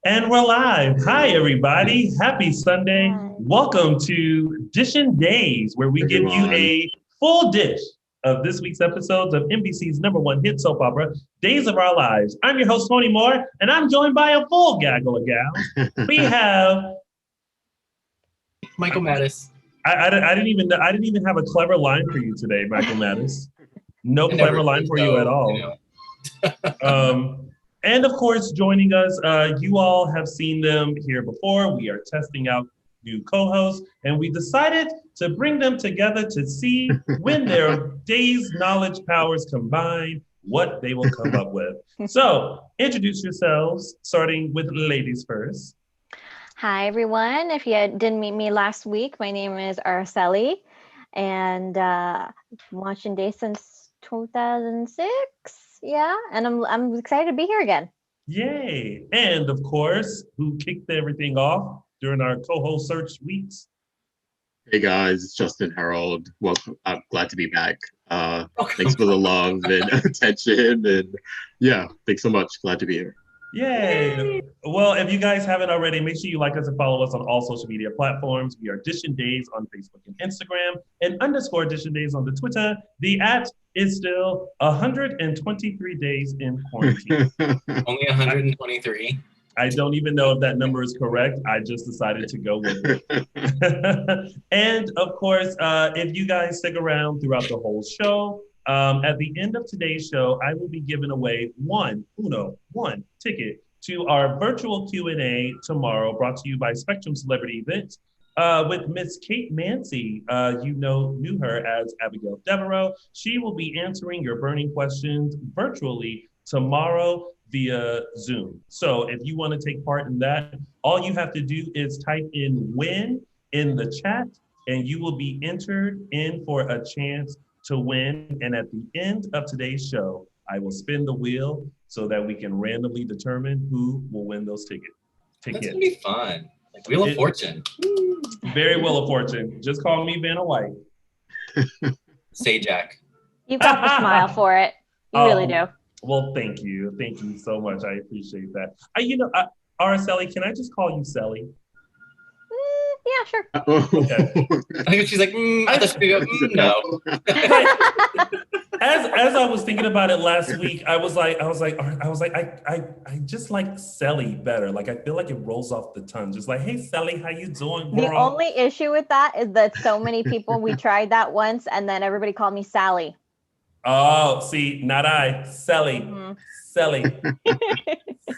And we're live. Hi, everybody. Happy Sunday. Hi. Welcome to Dishin Days, where we give you Everyone. a full dish of this week's episodes of NBC's #1 hit soap opera, Days of Our Lives. I'm your host, Tony Moore, and I'm joined by a full gaggle of gals. We have Michael Mattis. I didn't even have a clever line for you today, Michael Mattis. No clever line for you at all. And of course, joining us, you all have seen them here before. We are testing out new co-hosts, and we decided to bring them together to see when their day's knowledge powers combine, what they will come up with. So, introduce yourselves, starting with ladies first. Hi, everyone. If you didn't meet me last week, my name is Araceli, and I've been watching Days since 2006. Yeah, and I'm excited to be here again. Yay! And of course, who kicked everything off during our co-host search weeks? Hey guys, it's Justin Harold. Welcome. I'm glad to be back. Thanks for the love and attention, and yeah, thanks so much. Glad to be here. Yay! Well, if you guys haven't already, make sure you like us and follow us on all social media platforms. We are Dishin Days on Facebook and Instagram, and _Dishin Days on the Twitter. The @ is still 123 days in quarantine. Only 123. I don't even know if that number is correct. I just decided to go with it. And of course, if you guys stick around throughout the whole show, at the end of today's show, I will be giving away one ticket to our virtual Q&A tomorrow, brought to you by Spectrum Celebrity Events with Miss Kate Mancy. You knew her as Abigail Devereaux. She will be answering your burning questions virtually tomorrow via Zoom. So if you want to take part in that, all you have to do is type in "win" in the chat, and you will be entered in for a chance to win. And at the end of today's show, I will spin the wheel so that we can randomly determine who will win those tickets. That's gonna be fun. Like Wheel of Fortune. Very Wheel of Fortune. Just call me Vanna White. Say Jack. You got the smile for it. You really do. Well, thank you. Thank you so much. I appreciate that. Araceli, can I just call you Sally? Yeah, sure. Okay. I think she's like, I thought she'd go, no. As I was thinking about it last week, I just like Sally better. Like I feel like it rolls off the tongue. Just like, hey Sally, how you doing, girl? The only issue with that is that so many people, we tried that once and then everybody called me Sally. Oh, see, not I. Sally. Mm-hmm. Sally.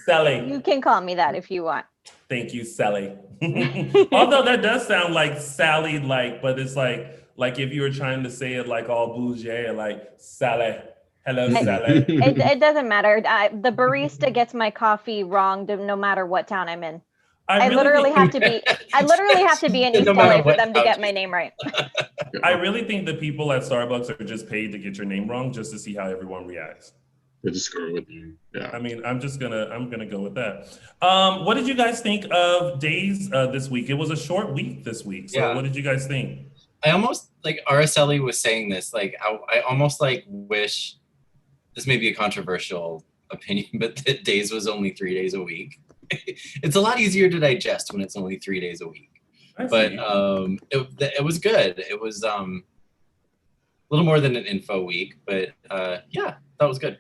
Sally. You can call me that if you want. Thank you, Sally. Although that does sound like Sally, but it's like if you were trying to say it like all bougie, like Sally. Hello, Sally. It doesn't matter. The barista gets my coffee wrong no matter what town I'm in. I literally have to be in East LA for them to get my name right. I really think the people at Starbucks are just paid to get your name wrong just to see how everyone reacts. They're just screwing with you. Yeah. I mean, I'm gonna go with that. What did you guys think of Days this week? It was a short week this week. So What did you guys think? I almost, like Araceli was saying this, like I almost like wish, this may be a controversial opinion, but that Days was only 3 days a week. It's a lot easier to digest when it's only 3 days a week. But it was good. It was a little more than an info week, but yeah, that was good.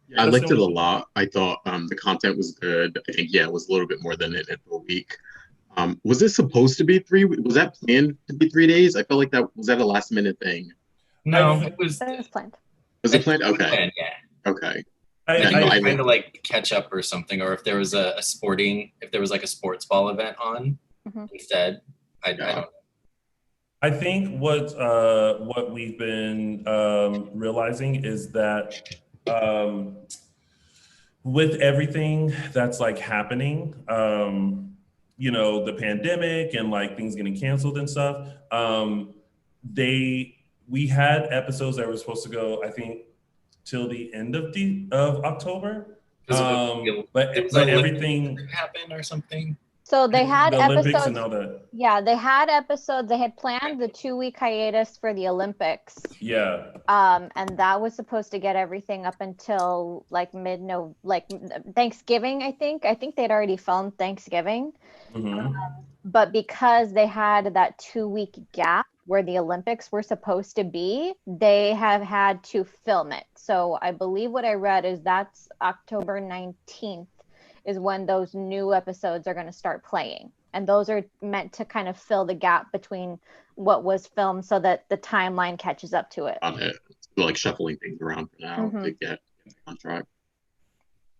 Yeah, I liked it a lot. I thought the content was good. I think, it was a little bit more than an info week. Was it supposed to be 3? Was that planned to be 3 days? I felt like was that a last minute thing? No, it was planned. Was it planned? Okay. Yeah. Okay. I think I was trying to like catch up or something, or if there was if there was like a sports ball event on instead. I don't know. I think what we've been realizing is that with everything that's like happening, the pandemic and like things getting canceled and stuff, we had episodes that were supposed to go, I think, till the end of October. But everything happened or something. So they had the Olympics episodes. and all that. Yeah, they had episodes. They had planned the 2-week hiatus for the Olympics. Yeah. And that was supposed to get everything up until like Thanksgiving, I think. I think they'd already filmed Thanksgiving. Mm-hmm. But because they had that 2-week gap where the Olympics were supposed to be, they have had to film it. So I believe what I read is that's October 19th is when those new episodes are going to start playing. And those are meant to kind of fill the gap between what was filmed so that the timeline catches up to it. On it. Like shuffling things around for now to get on track.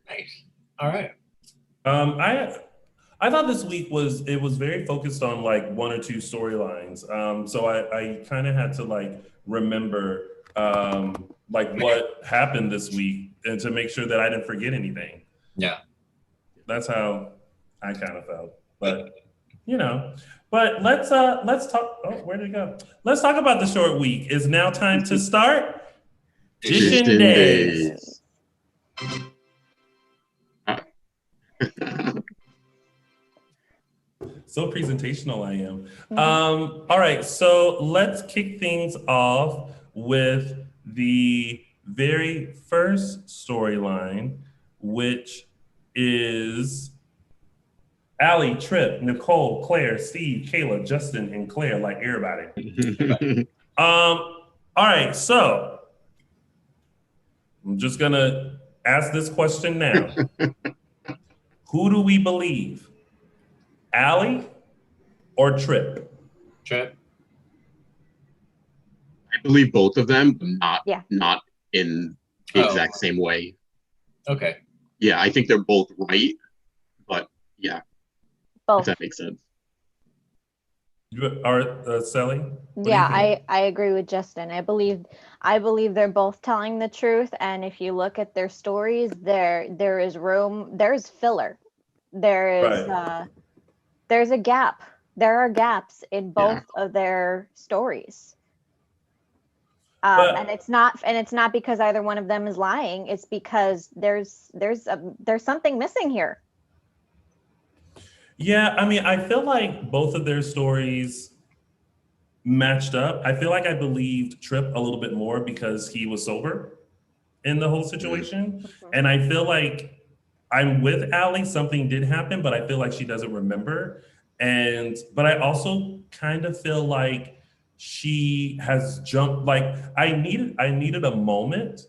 Nice. All right. I thought this week was very focused on like one or two storylines. So I kind of had to like remember like what happened this week and to make sure that I didn't forget anything. Yeah. That's how I kind of felt. But but let's talk. Oh, where did it go? Let's talk about the short week. It's now time to start Dishin Days. So presentational I am. All right, so let's kick things off with the very first storyline, which is Allie, Tripp, Nicole, Claire, Steve, Kayla, Justin, and Claire, like everybody. All right, so I'm just gonna ask this question now. Who do we believe? Allie or Tripp? Tripp. I believe both of them, but not in the exact same way. Okay. Yeah, I think they're both right, but yeah, both. If that makes sense. You are Sally? Yeah, I agree with Justin. I believe they're both telling the truth, and if you look at their stories, there is room, there's filler, there's a gap. There are gaps in both of their stories. And it's not because either one of them is lying. It's because there's something missing here. Yeah, I mean, I feel like both of their stories matched up. I feel like I believed Tripp a little bit more because he was sober in the whole situation. Mm-hmm. And I feel like I'm with Allie, something did happen, but I feel like she doesn't remember. But I also kind of feel like she has jumped, like I needed a moment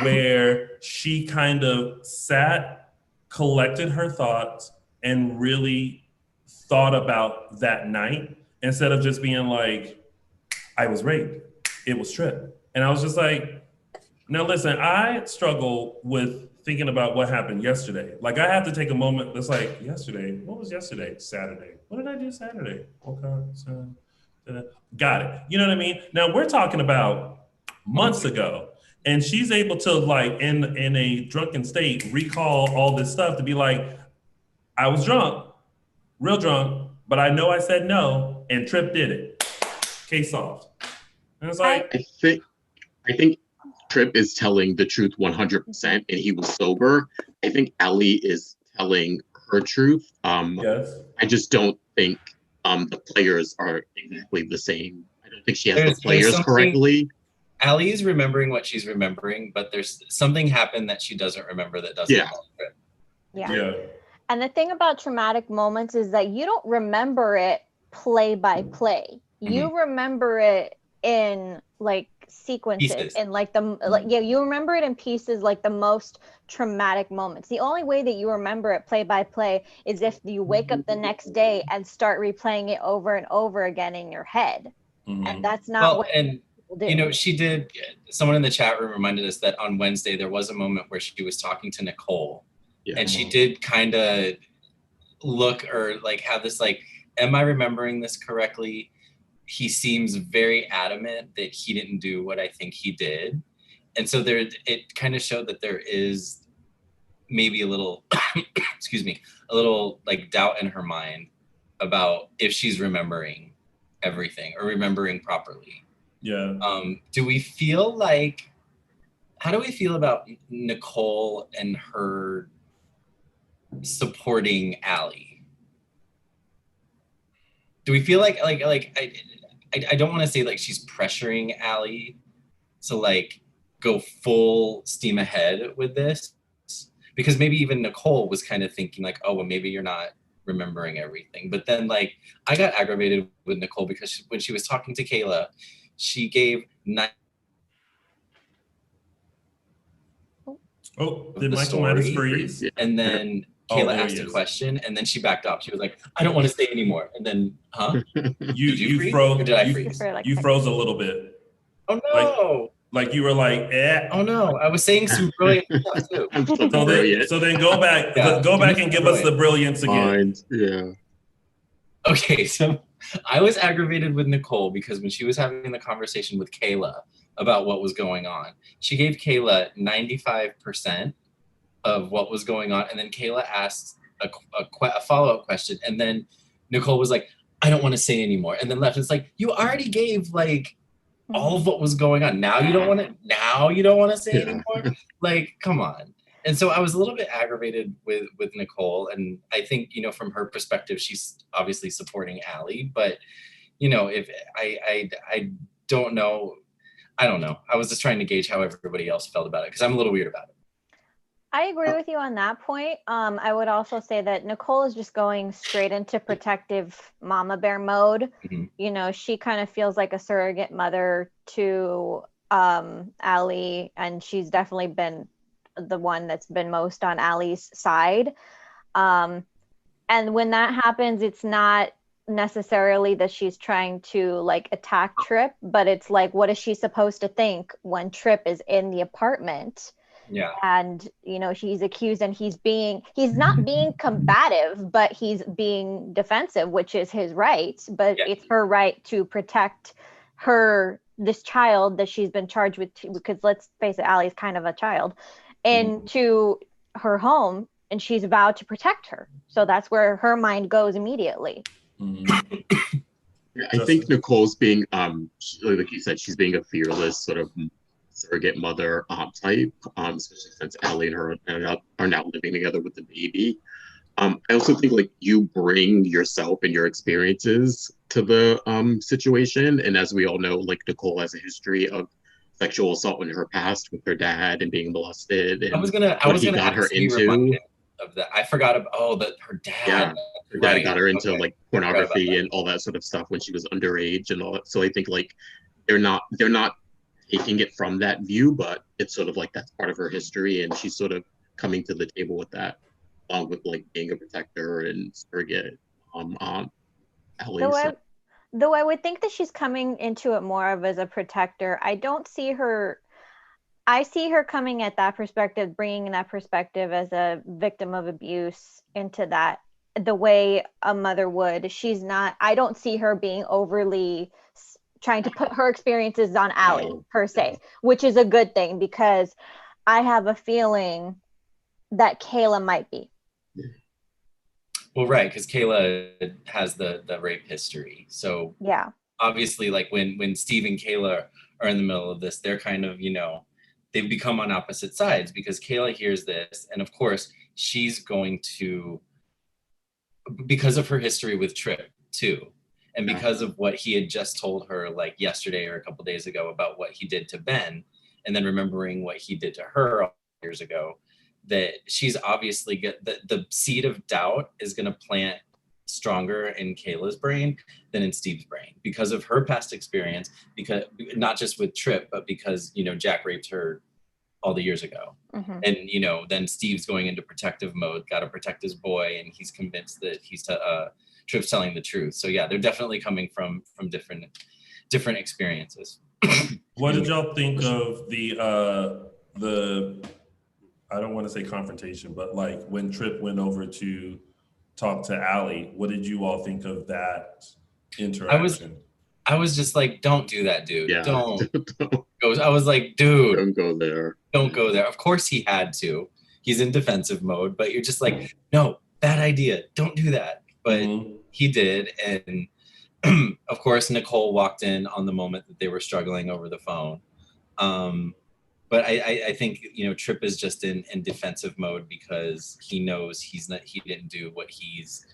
where she kind of sat, collected her thoughts, and really thought about that night instead of just being like, I was raped, it was Tripp. And I was just like, now listen, I struggle with thinking about what happened yesterday. Like I have to take a moment that's like, yesterday, what was yesterday? Saturday. What did I do Saturday? Okay, got it. You know what I mean? Now we're talking about months ago. And she's able to like in a drunken state, recall all this stuff to be like, I was drunk, real drunk, but I know I said no, and Tripp did it. Case solved. And it's like, I think Tripp is telling the truth 100%, and he was sober. I think Allie is telling her truth. yes. I just don't think the players are exactly the same. I don't think she has the players correctly. Allie's remembering what she's remembering, but there's something happened that she doesn't remember that doesn't involve Tripp. Yeah. And the thing about traumatic moments is that you don't remember it play by play. You remember it in like sequences pieces. And you remember it in pieces, like the most traumatic moments. The only way that you remember it play by play is if you wake up the next day and start replaying it over and over again in your head. And that's not what people do. You know, she did, someone in the chat room reminded us that on Wednesday there was a moment where she was talking to Nicole. And she did kind of look or like have this like, am I remembering this correctly? He seems very adamant that he didn't do what I think he did. And so it kind of showed that there is maybe a little, excuse me, a little like doubt in her mind about if she's remembering everything or remembering properly. Yeah. Do we feel like, how do we feel about Nicole and her supporting Allie? do we feel like I don't want to say like she's pressuring Allie to like go full steam ahead with this, because maybe even Nicole was kind of thinking like, oh, well, maybe you're not remembering everything. But then like I got aggravated with Nicole because when she was talking to Kayla, she gave 9 Oh, of did the Michael Myers story, freeze? and then Oh, Kayla there asked he a is. question, and then she backed off. She was like, I don't want to say anymore. And then, huh? Did you freeze? froze. Or did I freeze? For, like, You froze a little bit. Oh no! Like you were like, eh. Oh no! I was saying some brilliant stuff too. I'm so brilliant. So then go back, Yeah, go back and give us the brilliance again. Mind, yeah. Okay, so I was aggravated with Nicole because when she was having the conversation with Kayla about what was going on, she gave Kayla 95% of what was going on, and then Kayla asked a follow-up question, and then Nicole was like, I don't want to say anymore, and then left. It's like, you already gave like all of what was going on. Now you don't want to say anymore? Like, come on. And so I was a little bit aggravated with Nicole, and I think, you know, from her perspective, she's obviously supporting Allie, but you know, if I don't know, I don't know. I was just trying to gauge how everybody else felt about it, because I'm a little weird about it. I agree with you on that point. I would also say that Nicole is just going straight into protective mama bear mode. Mm-hmm. You know, she kind of feels like a surrogate mother to Allie, and she's definitely been the one that's been most on Allie's side. And when that happens, it's not necessarily that she's trying to like attack Tripp, but it's like, what is she supposed to think when Tripp is in the apartment? Yeah. And, you know, she's accused, and he's not being combative, but he's being defensive, which is his right. But it's her right to protect this child that she's been charged with, because let's face it, Allie's kind of a child, into her home, and she's vowed to protect her. So that's where her mind goes immediately. I think Nicole's being, like you said, she's being a fearless sort of surrogate mother type, especially since Allie and her are now living together with the baby. I also think like you bring yourself and your experiences to the situation, and as we all know, like Nicole has a history of sexual assault in her past with her dad and being molested, and I was gonna got her into. Of that. I forgot about that her dad. Yeah, her dad got her into like pornography and all that sort of stuff when she was underage and all that. So I think like they're not taking it from that view, but it's sort of like that's part of her history, and she's sort of coming to the table with that, along with like being a protector and surrogate Allie. Though I would think that she's coming into it more of as a protector. I see her coming at that perspective, bringing that perspective as a victim of abuse into that, the way a mother would. I don't see her being overly trying to put her experiences on Allie per se, which is a good thing, because I have a feeling that Kayla might be. Well, right, because Kayla has the rape history. So yeah, obviously, like when Steve and Kayla are in the middle of this, they're kind of, you know, they've become on opposite sides, because Kayla hears this, and of course she's going to, because of her history with Tripp too, and because of what he had just told her like yesterday or a couple days ago about what he did to Ben, and then remembering what he did to her years ago, that she's obviously the seed of doubt is going to plant stronger in Kayla's brain than in Steve's brain, because of her past experience, because not just with Tripp, but because, you know, Jack raped her all the years ago. And, you know, then Steve's going into protective mode, got to protect his boy, and he's convinced that Tripp's telling the truth. So yeah, they're definitely coming from different experiences. What did y'all think of the I don't want to say confrontation, but like when Tripp went over to talk to Allie, what did you all think of that interaction? I was just like, don't do that, dude. Yeah. Don't go. I was like, dude, don't go there. Don't go there. Of course he had to. He's in defensive mode, but you're just like, no, bad idea. Don't do that. But he did. And of course, Nicole walked in on the moment that they were struggling over the phone. But I think, you know, Tripp is just in defensive mode because he knows he didn't do what he's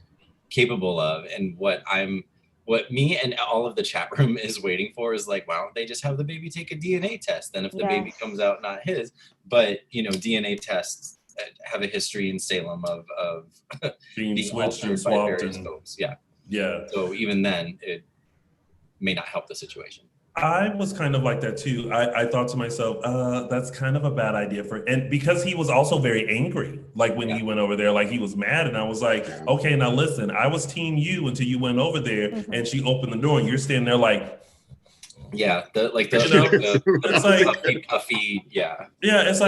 capable of. And what I'm what me and all of the chat room is waiting for is like, why don't they just have the baby take a DNA test? Then if the baby comes out not his, but DNA tests have a history in Salem of being switched and swapped and folks. Yeah. Yeah. So even then, it may not help the situation. I was kind of like that too. I thought to myself, that's kind of a bad idea and because he was also very angry, like when he went over there, like he was mad. And I was like, okay, now listen, I was team you until you went over there and she opened the door and you're standing there like, it's like puffy, yeah, it's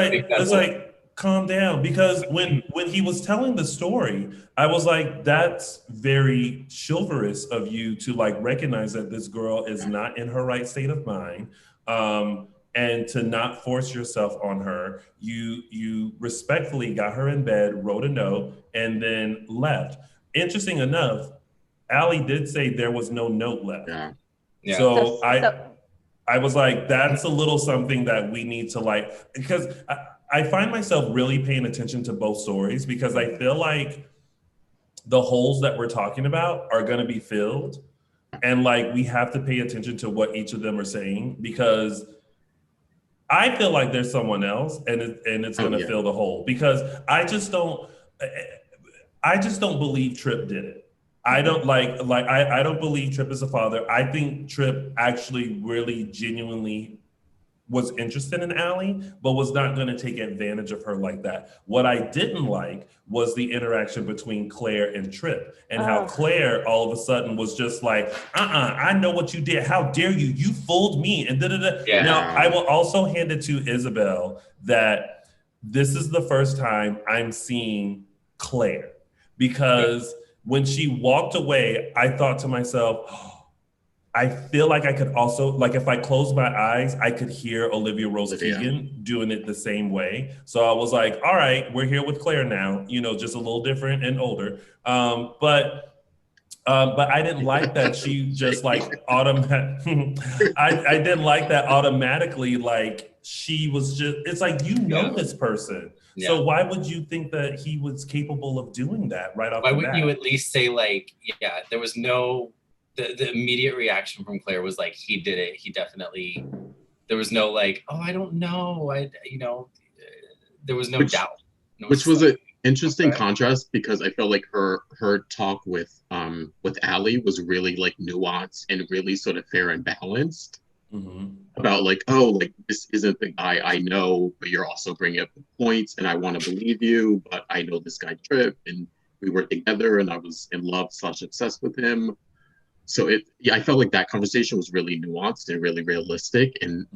like, calm down, because when he was telling the story, I was like, that's very chivalrous of you to like recognize that this girl is not in her right state of mind, and to not force yourself on her. You respectfully got her in bed, wrote a note, and then left. Interesting enough, Allie did say there was no note left. Yeah. So I was like, that's a little something that we need to like, because I find myself really paying attention to both stories, because I feel like the holes that we're talking about are going to be filled. And like, we have to pay attention to what each of them are saying, because I feel like there's someone else and it's going to fill the hole, because I just don't believe Tripp did it. I don't I don't believe Tripp is a father. I think Tripp actually really genuinely was interested in Allie, but was not going to take advantage of her like that. What I didn't like was the interaction between Claire and Tripp, and how Claire all of a sudden was just like, I know what you did. How dare you? You fooled me. And da-da-da. Yeah. Now, I will also hand it to Isabel that this is the first time I'm seeing Claire, because when she walked away, I thought to myself, I feel like I could also, like if I closed my eyes, I could hear Olivia Rose Keegan doing it the same way. So I was like, all right, we're here with Claire now, just a little different and older. But I didn't like that she just like I didn't like that automatically, like she was just, it's like, this person. Yeah. So why would you think that he was capable of doing that right off the bat? Why wouldn't you at least say like, there was no, the immediate reaction from Claire was like, he did it. He definitely, there was no like, oh, I don't know. There was no doubt. Which was an interesting contrast, because I felt like her talk with Allie was really like nuanced and really sort of fair and balanced. About like, this isn't the guy I know, but you're also bringing up the points and I want to believe you, but I know this guy Tripp and we were together and I was in love / obsessed with him. So I felt like that conversation was really nuanced and really realistic. And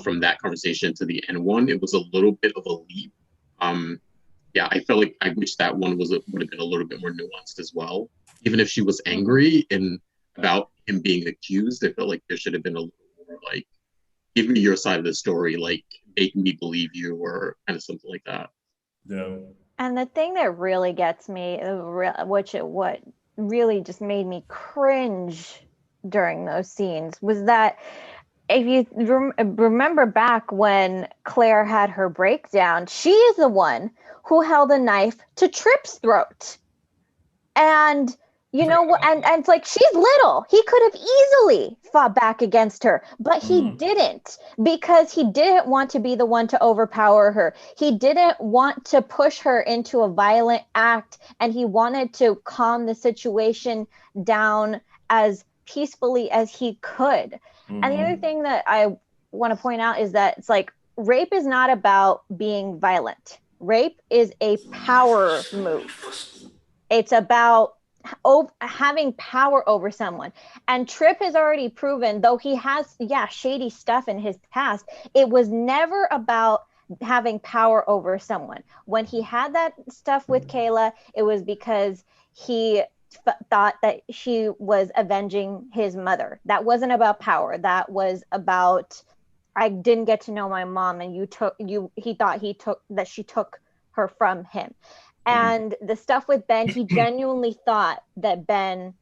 from that conversation to the end one, it was a little bit of a leap. I felt like I wish that one would have been a little bit more nuanced as well. Even if she was angry and about him being accused, I felt like there should have been a little more like, give me your side of the story, like make me believe you, or kind of something like that. Yeah. And the thing that really gets me, what really just made me cringe during those scenes, was that if you remember back when Claire had her breakdown, she is the one who held a knife to Tripp's throat. And you know what? And it's like, she's little. He could have easily fought back against her, but he didn't, because he didn't want to be the one to overpower her. He didn't want to push her into a violent act, and he wanted to calm the situation down as peacefully as he could. And the other thing that I want to point out is that it's like, rape is not about being violent. Rape is a power move. It's about having power over someone. And Tripp has already proven, though he has shady stuff in his past, it was never about having power over someone. When he had that stuff with Kayla, it was because he thought that she was avenging his mother. That wasn't about power. That was about, I didn't get to know my mom, and he thought that she took her from him. And the stuff with Ben, he genuinely thought that Ben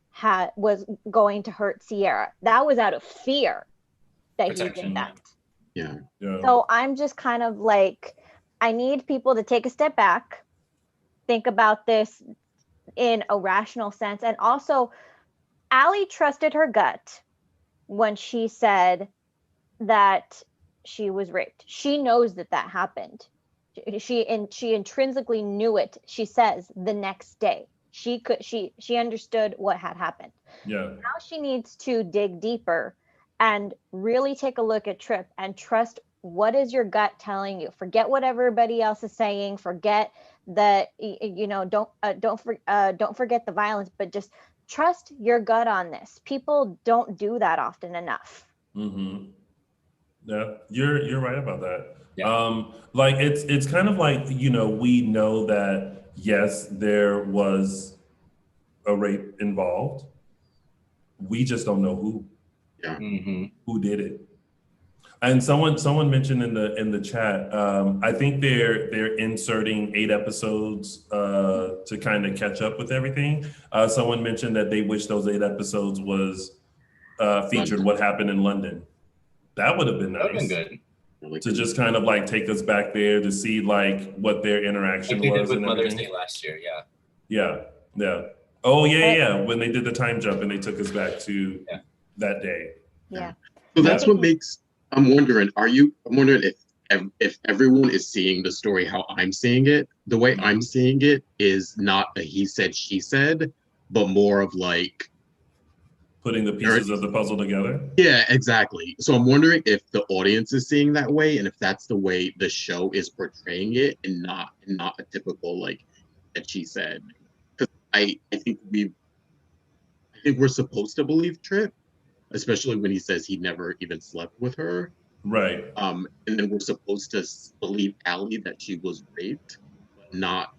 was going to hurt Sierra. That was out of fear that he did that. Yeah. So I'm just kind of like, I need people to take a step back, think about this in a rational sense, and also Allie trusted her gut when she said that she was raped. She knows that happened. She intrinsically knew it. She says the next day. She understood what had happened. Yeah. Now she needs to dig deeper and really take a look at Tripp and trust what is your gut telling you. Forget what everybody else is saying. Forget that don't forget the violence, but just trust your gut on this. People don't do that often enough. Mm-hmm. Yeah, you're right about that. Yeah. Like it's kind of like, we know that yes, there was a rape involved. We just don't know who. Yeah. Mm-hmm. Who did it. And someone mentioned in the chat, I think they're inserting 8 episodes to kind of catch up with everything. Someone mentioned that they wish those 8 episodes was featured what happened in London. That would have been That would nice. have been good. To just kind of like take us back there to see like what their interaction Like they was did with and Mother's everything. Day last year, yeah. Yeah. Oh yeah. When they did the time jump and they took us back to that day. Yeah. So that's what makes. I'm wondering if everyone is seeing the story how I'm seeing it. The way I'm seeing it is not a he said she said, but more of like putting the pieces of the puzzle together. Yeah, exactly. So I'm wondering if the audience is seeing that way, and if that's the way the show is portraying it, and not a typical like that she said. Because I think we're supposed to believe Tripp, especially when he says he never even slept with her. Right. And then we're supposed to believe Allie that she was raped, but not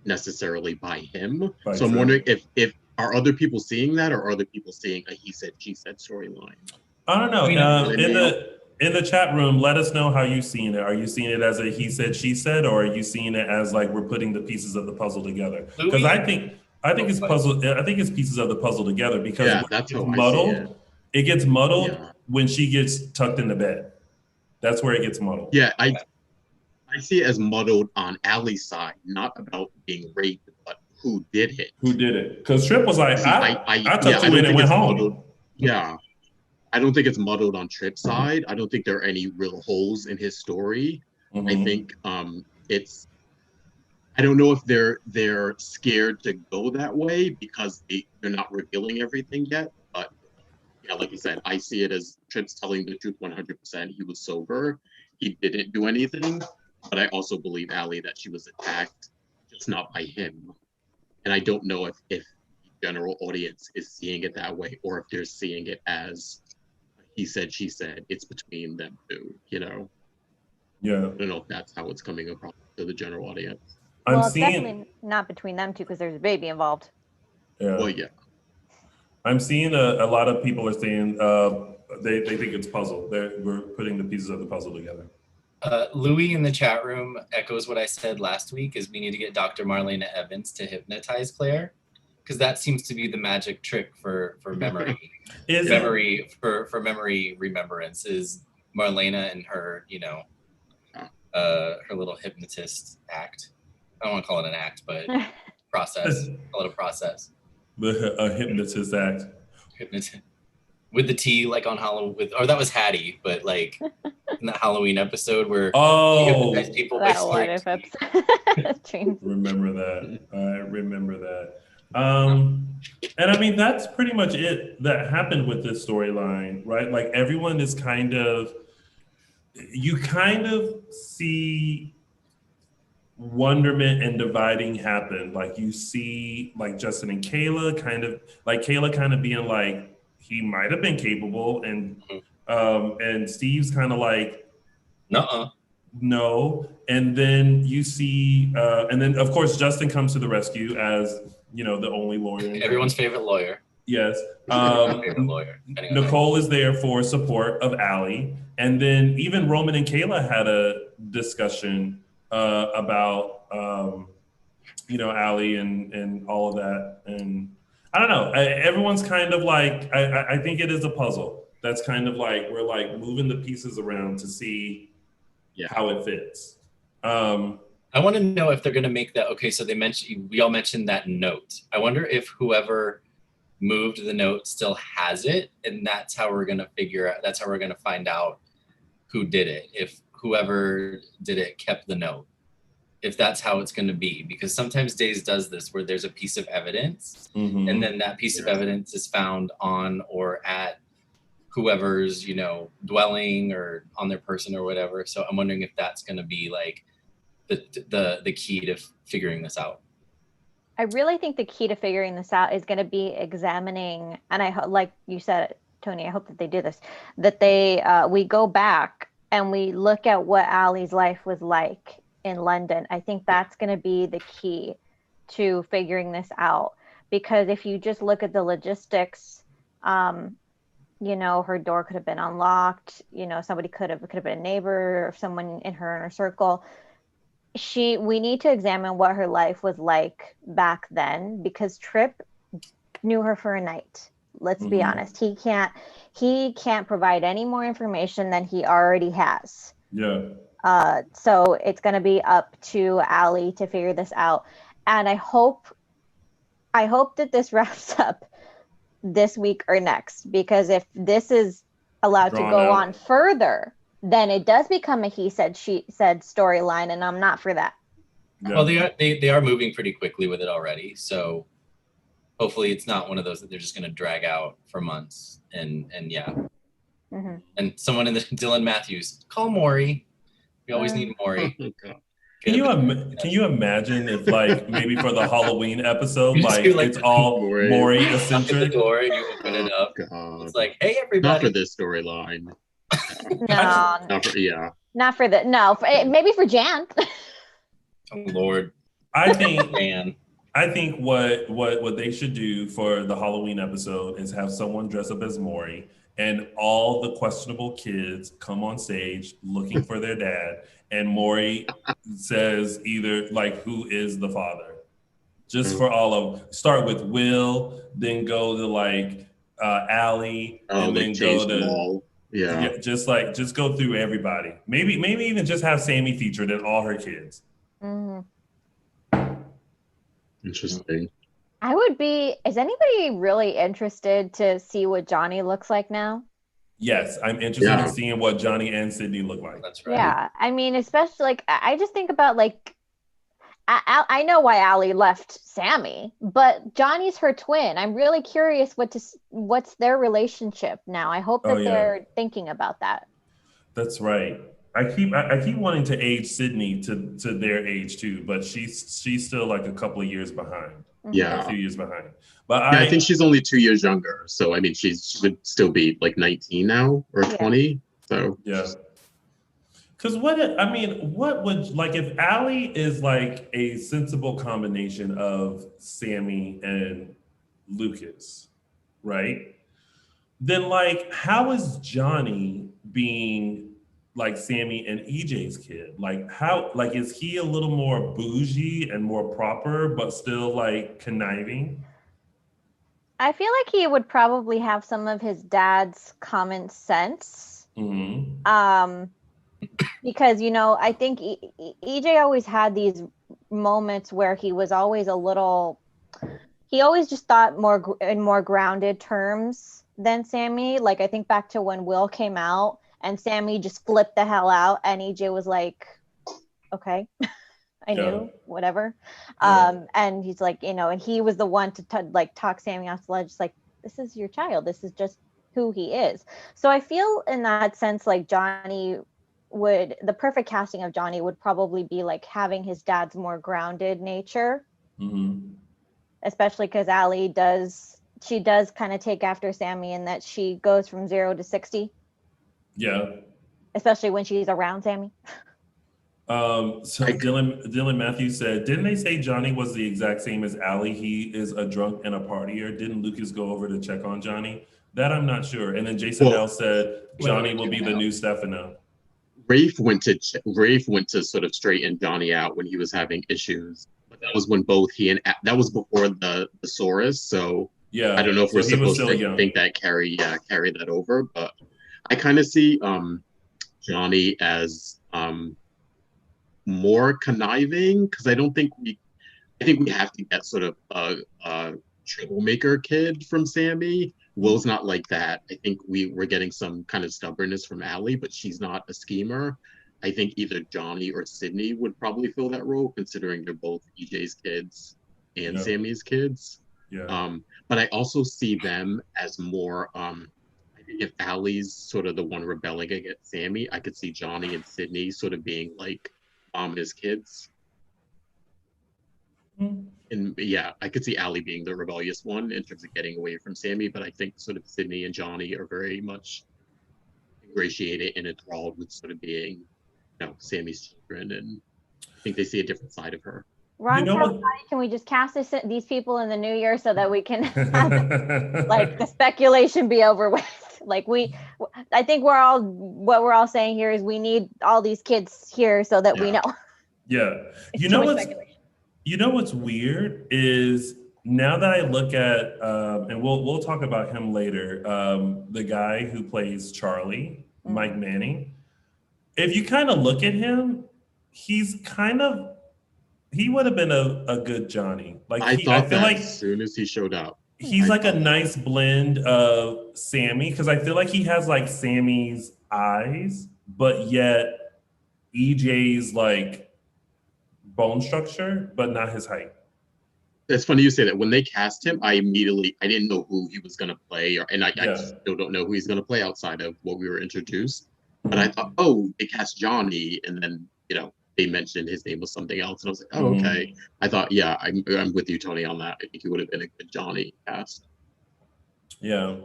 necessarily by him. So I'm wondering if are other people seeing that, or are other people seeing a he said she said storyline? I don't know. In the chat room, let us know how you seeing it. Are you seeing it as a he said she said, or are you seeing it as like we're putting the pieces of the puzzle together? Because I think it's puzzle. I think it's pieces of the puzzle together because that's how muddled. I see it. It gets muddled when she gets tucked in the bed. That's where it gets muddled. Yeah, I see it as muddled on Allie's side, not about being raped, but who did it. Who did it? Because Tripp was like, I took I don't and went home. Muddled. Yeah, I don't think it's muddled on Tripp's side. I don't think there are any real holes in his story. Mm-hmm. I think it's. I don't know if they're scared to go that way because they're not revealing everything yet. But yeah, like you said, I see it as Tripp's telling the truth 100%. He was sober. He didn't do anything. But I also believe Allie that she was attacked, just not by him. And I don't know if the general audience is seeing it that way, or if they're seeing it as he said, she said. It's between them two, Yeah. I don't know if that's how it's coming across to the general audience. It's definitely not between them two because there's a baby involved. Yeah. Well, yeah. I'm seeing a lot of people are saying they think it's puzzle. We're putting the pieces of the puzzle together. Louis in the chat room echoes what I said last week, is we need to get Dr. Marlena Evans to hypnotize Claire, because that seems to be the magic trick for memory. For memory remembrance is Marlena and her, her little hypnotist act. I don't want to call it an act, but process. Call it a process. A hypnotist act. Hypnotist. With the tea, like on Halloween, or that was Hattie, but like in that Halloween episode where people that what if episode. Remember that. I remember that. And I mean, that's pretty much it that happened with this storyline, right? Like everyone is you kind of see wonderment and dividing happen. Like you see like Justin and Kayla kind of being like, he might have been capable, and Steve's kind of like, no. And then you see, and then of course Justin comes to the rescue as the only lawyer. Everyone's favorite lawyer. Yes. Favorite lawyer. Nicole is there for support of Allie, and then even Roman and Kayla had a discussion about Allie and all of that, and I don't know. Everyone's kind of like, I think it is a puzzle. That's kind of like, we're like moving the pieces around to see how it fits. I want to know if they're going to make that. Okay, so we all mentioned that note. I wonder if whoever moved the note still has it, and that's how we're gonna find out who did it, if whoever did it kept the note, if that's how it's going to be. Because sometimes Days does this where there's a piece of evidence, and then that piece of evidence is found on or at whoever's, dwelling or on their person or whatever. So I'm wondering if that's going to be like the key to figuring this out. I really think the key to figuring this out is going to be examining, and like you said, Tony, I hope that they do this, that we go back and we look at what Ali's life was like in London. I think that's going to be the key to figuring this out, because if you just look at the logistics, her door could have been unlocked, somebody could have been a neighbor or someone in her inner circle. We need to examine what her life was like back then, because Tripp knew her for a night. Let's be honest. He can't provide any more information than he already has. Yeah. So it's going to be up to Ali to figure this out. And I hope that this wraps up this week or next, because if this is allowed to go on further, then it does become a he said, she said storyline, and I'm not for that. Yeah. Well, they are moving pretty quickly with it already, so hopefully it's not one of those that they're just going to drag out for months. And yeah. And someone in the Dylan Matthews, call Maury. We always need Maury. Can you imagine if, like, maybe for the Halloween episode, like it's all Maury eccentric? The door and you open it up. God. It's like, hey, everybody. Not for this storyline. Not for the no. Maybe for Jan. Oh Lord. I think Man. I think what they should do for the Halloween episode is have someone dress up as Maury, and all the questionable kids come on stage looking for their dad, and Maury says either like, who is the father? Just for all of them. Start with Will, then go to like Ali, and then go to just go through everybody. Maybe even just have Sammy featured in all her kids. Interesting. Is anybody really interested to see what Johnny looks like now? Yes, I'm interested in seeing what Johnny and Sydney look like. That's right. Yeah, I mean, especially like I just think about like I know why Ali left Sammy, but Johnny's her twin. I'm really curious what's their relationship now. I hope that they're thinking about that. That's right. I keep wanting to age Sydney to their age too, but she's still like a couple of years behind. Yeah, a few years behind. But I think she's only 2 years younger, so I mean she should still be like 19 now or 20. So yeah. Because what would, like, if Ali is like a sensible combination of Sammy and Lucas, right? Then like, how is Johnny being like Sammy and EJ's kid? Like is he a little more bougie and more proper, but still like conniving? I feel like he would probably have some of his dad's common sense. Because, I think EJ always had these moments where he was always he always just thought in more grounded terms than Sammy. Like, I think back to when Will came out and Sammy just flipped the hell out and EJ was like, okay, I knew, whatever. And he's like, and he was the one to talk Sammy off the ledge. It's like, this is your child. This is just who he is. So I feel in that sense, like the perfect casting of Johnny would probably be like having his dad's more grounded nature. Especially because Ali does kind of take after Sammy in that she goes from 0 to 60. Yeah. Especially when she's around Sammy. So Dylan Matthews said, didn't they say Johnny was the exact same as Ali? He is a drunk and a partier. Didn't Lucas go over to check on Johnny? That I'm not sure. And then Jason L said Johnny will be the new Stefano. Rafe went to sort of straighten Johnny out when he was having issues. But that was when that was before the thesaurus. So I don't know if we're supposed to think that carry that over, but I kind of see Johnny as more conniving, because I think we have to get sort of troublemaker kid from Sammy. Will's not like that. I think we're getting some kind of stubbornness from Allie, but she's not a schemer. I think either Johnny or Sydney would probably fill that role, considering they're both EJ's kids and Sammy's kids. Yeah. But I also see them as more. I think if Allie's sort of the one rebelling against Sammy, I could see Johnny and Sydney sort of being like mom and his kids. And yeah, I could see Allie being the rebellious one in terms of getting away from Sammy, but I think sort of Sydney and Johnny are very much ingratiated and enthralled with sort of being, Sammy's children, and I think they see a different side of her. Ron, can we just cast these people in the new year so that we can have, the speculation be over with? I think what we're all saying here is we need all these kids here so that we know. Yeah. You know what's weird is now that I look at, and we'll talk about him later, the guy who plays Charlie, Mike Manning. If you kind of look at him, he would have been a good Johnny. I feel like as soon as he showed up. He's like a nice blend of Sammy, because I feel like he has like Sammy's eyes, but yet EJ's like bone structure, but not his height. It's funny you say that. When they cast him, I didn't know who he was going to play, I just still don't know who he's going to play outside of what we were introduced. But I thought, they cast Johnny, and then they mentioned his name was something else, and I was like, oh, okay. I thought, yeah, I'm with you, Tony, on that. I think he would have been a good Johnny cast. Yeah.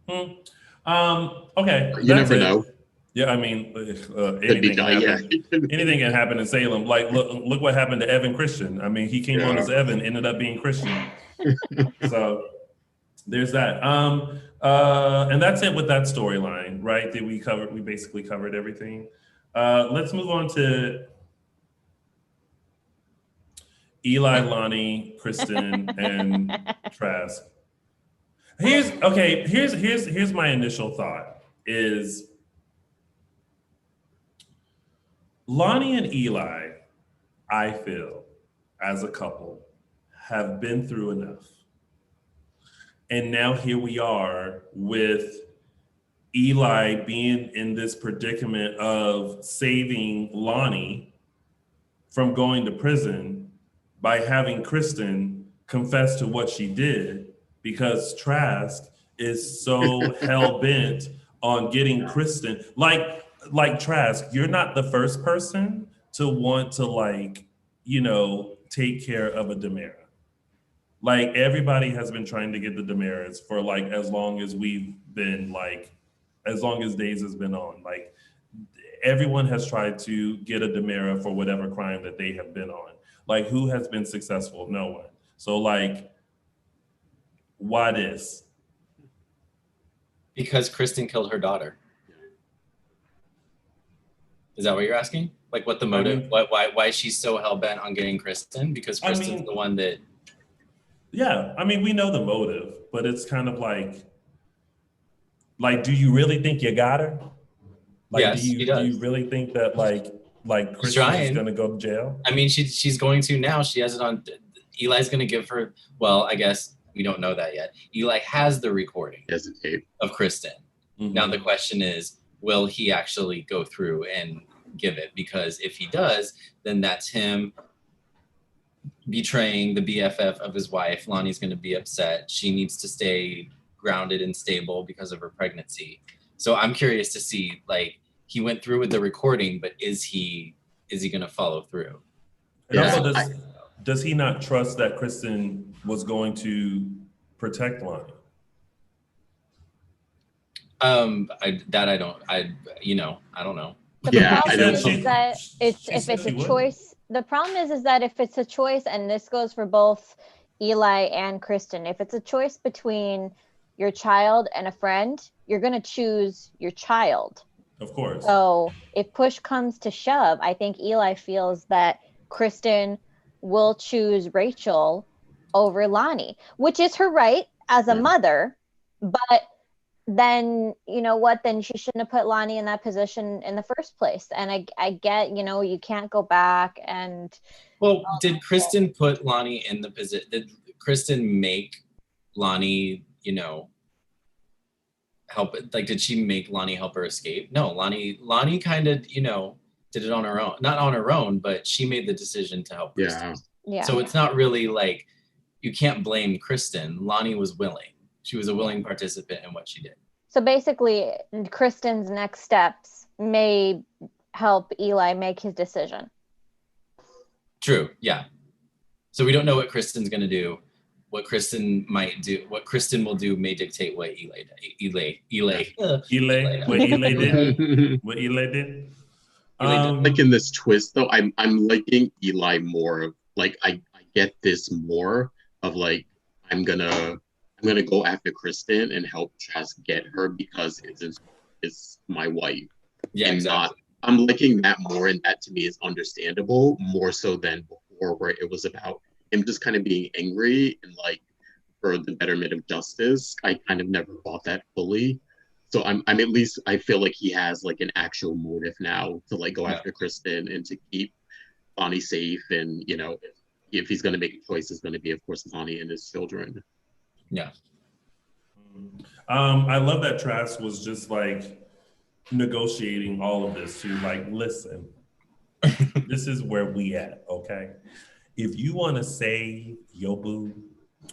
Okay. You never know. Yeah, I mean, anything can happen in Salem. Like, look what happened to Evan Christian. I mean, he came on as Evan, ended up being Christian. So there's that. And that's it with that storyline, right? That we basically covered everything. Let's move on to Eli, Lani, Kristen, and Trask. Here's my initial thought is Lani and Eli, I feel, as a couple, have been through enough. And now here we are with Eli being in this predicament of saving Lani from going to prison by having Kristen confess to what she did, because Trask is so hell-bent on getting Kristen. Like Trask, you're not the first person to want to take care of a Demera. Like, everybody has been trying to get the Demeras for as long as we've been as long as Days has been on. Like, everyone has tried to get a Demera for whatever crime that they have been on. Like, who has been successful? No one. So why this? Because Kristen killed her daughter. Is that what you're asking? Like, what the motive? Why she's so hell-bent on getting Kristen? Because Kristen's the one that... Yeah, I mean, we know the motive, but it's kind of like, do you really think you got her? Yes, he does. Do you really think that Kristen is going to go to jail? I mean, she's going to now. She has it on. Eli's going to give her. Well, I guess we don't know that yet. Eli has the recording of Kristen. Mm-hmm. Now the question is, will he actually go through and give it? Because if he does, then that's him betraying the BFF of his wife. Lani's going to be upset. She needs to stay grounded and stable because of her pregnancy. So I'm curious to see, he went through with the recording, but is he going to follow through? And also, does he not trust that Kristen was going to protect Lani? I don't know. The problem is that if it's a choice, the problem is that if it's a choice, and this goes for both Eli and Kristen, if it's a choice between your child and a friend, you're going to choose your child. Of course. So if push comes to shove, I think Eli feels that Kristen will choose Rachel over Lani, which is her right as a mother, but then then she shouldn't have put Lani in that position in the first place. And I get, you can't go back and... Well, did Kristen put Lani in the position? Did Kristen make Lani, help, like, did she make Lani help her escape? No, Lani kind of, did it on her own. Not on her own, but she made the decision to help Kristen. Yeah. So it's not really like, you can't blame Kristen. Lani was willing. She was a willing participant in what she did. So basically, Kristen's next steps may help Eli make his decision. True, yeah. So we don't know what Kristen's going to do. What Kristen might do, what Kristen will do may dictate what Eli did. What Eli did. Like in this twist though, I'm liking Eli more of like I get this more of like I'm gonna go after Kristen and help Trask get her because it's my wife. Yeah, and exactly. I'm liking that more, and that to me is understandable more so than before, where it was about him just kind of being angry and like for the betterment of justice. I kind of never bought that fully. So I'm at least I feel like he has like an actual motive now to like go after Kristen and to keep Bonnie safe, and if he's going to make a choice, it's going to be of course Bonnie and his children. Yeah. I love that Trask was just like negotiating all of this to like, listen, this is where we at, okay? If you want to save your boo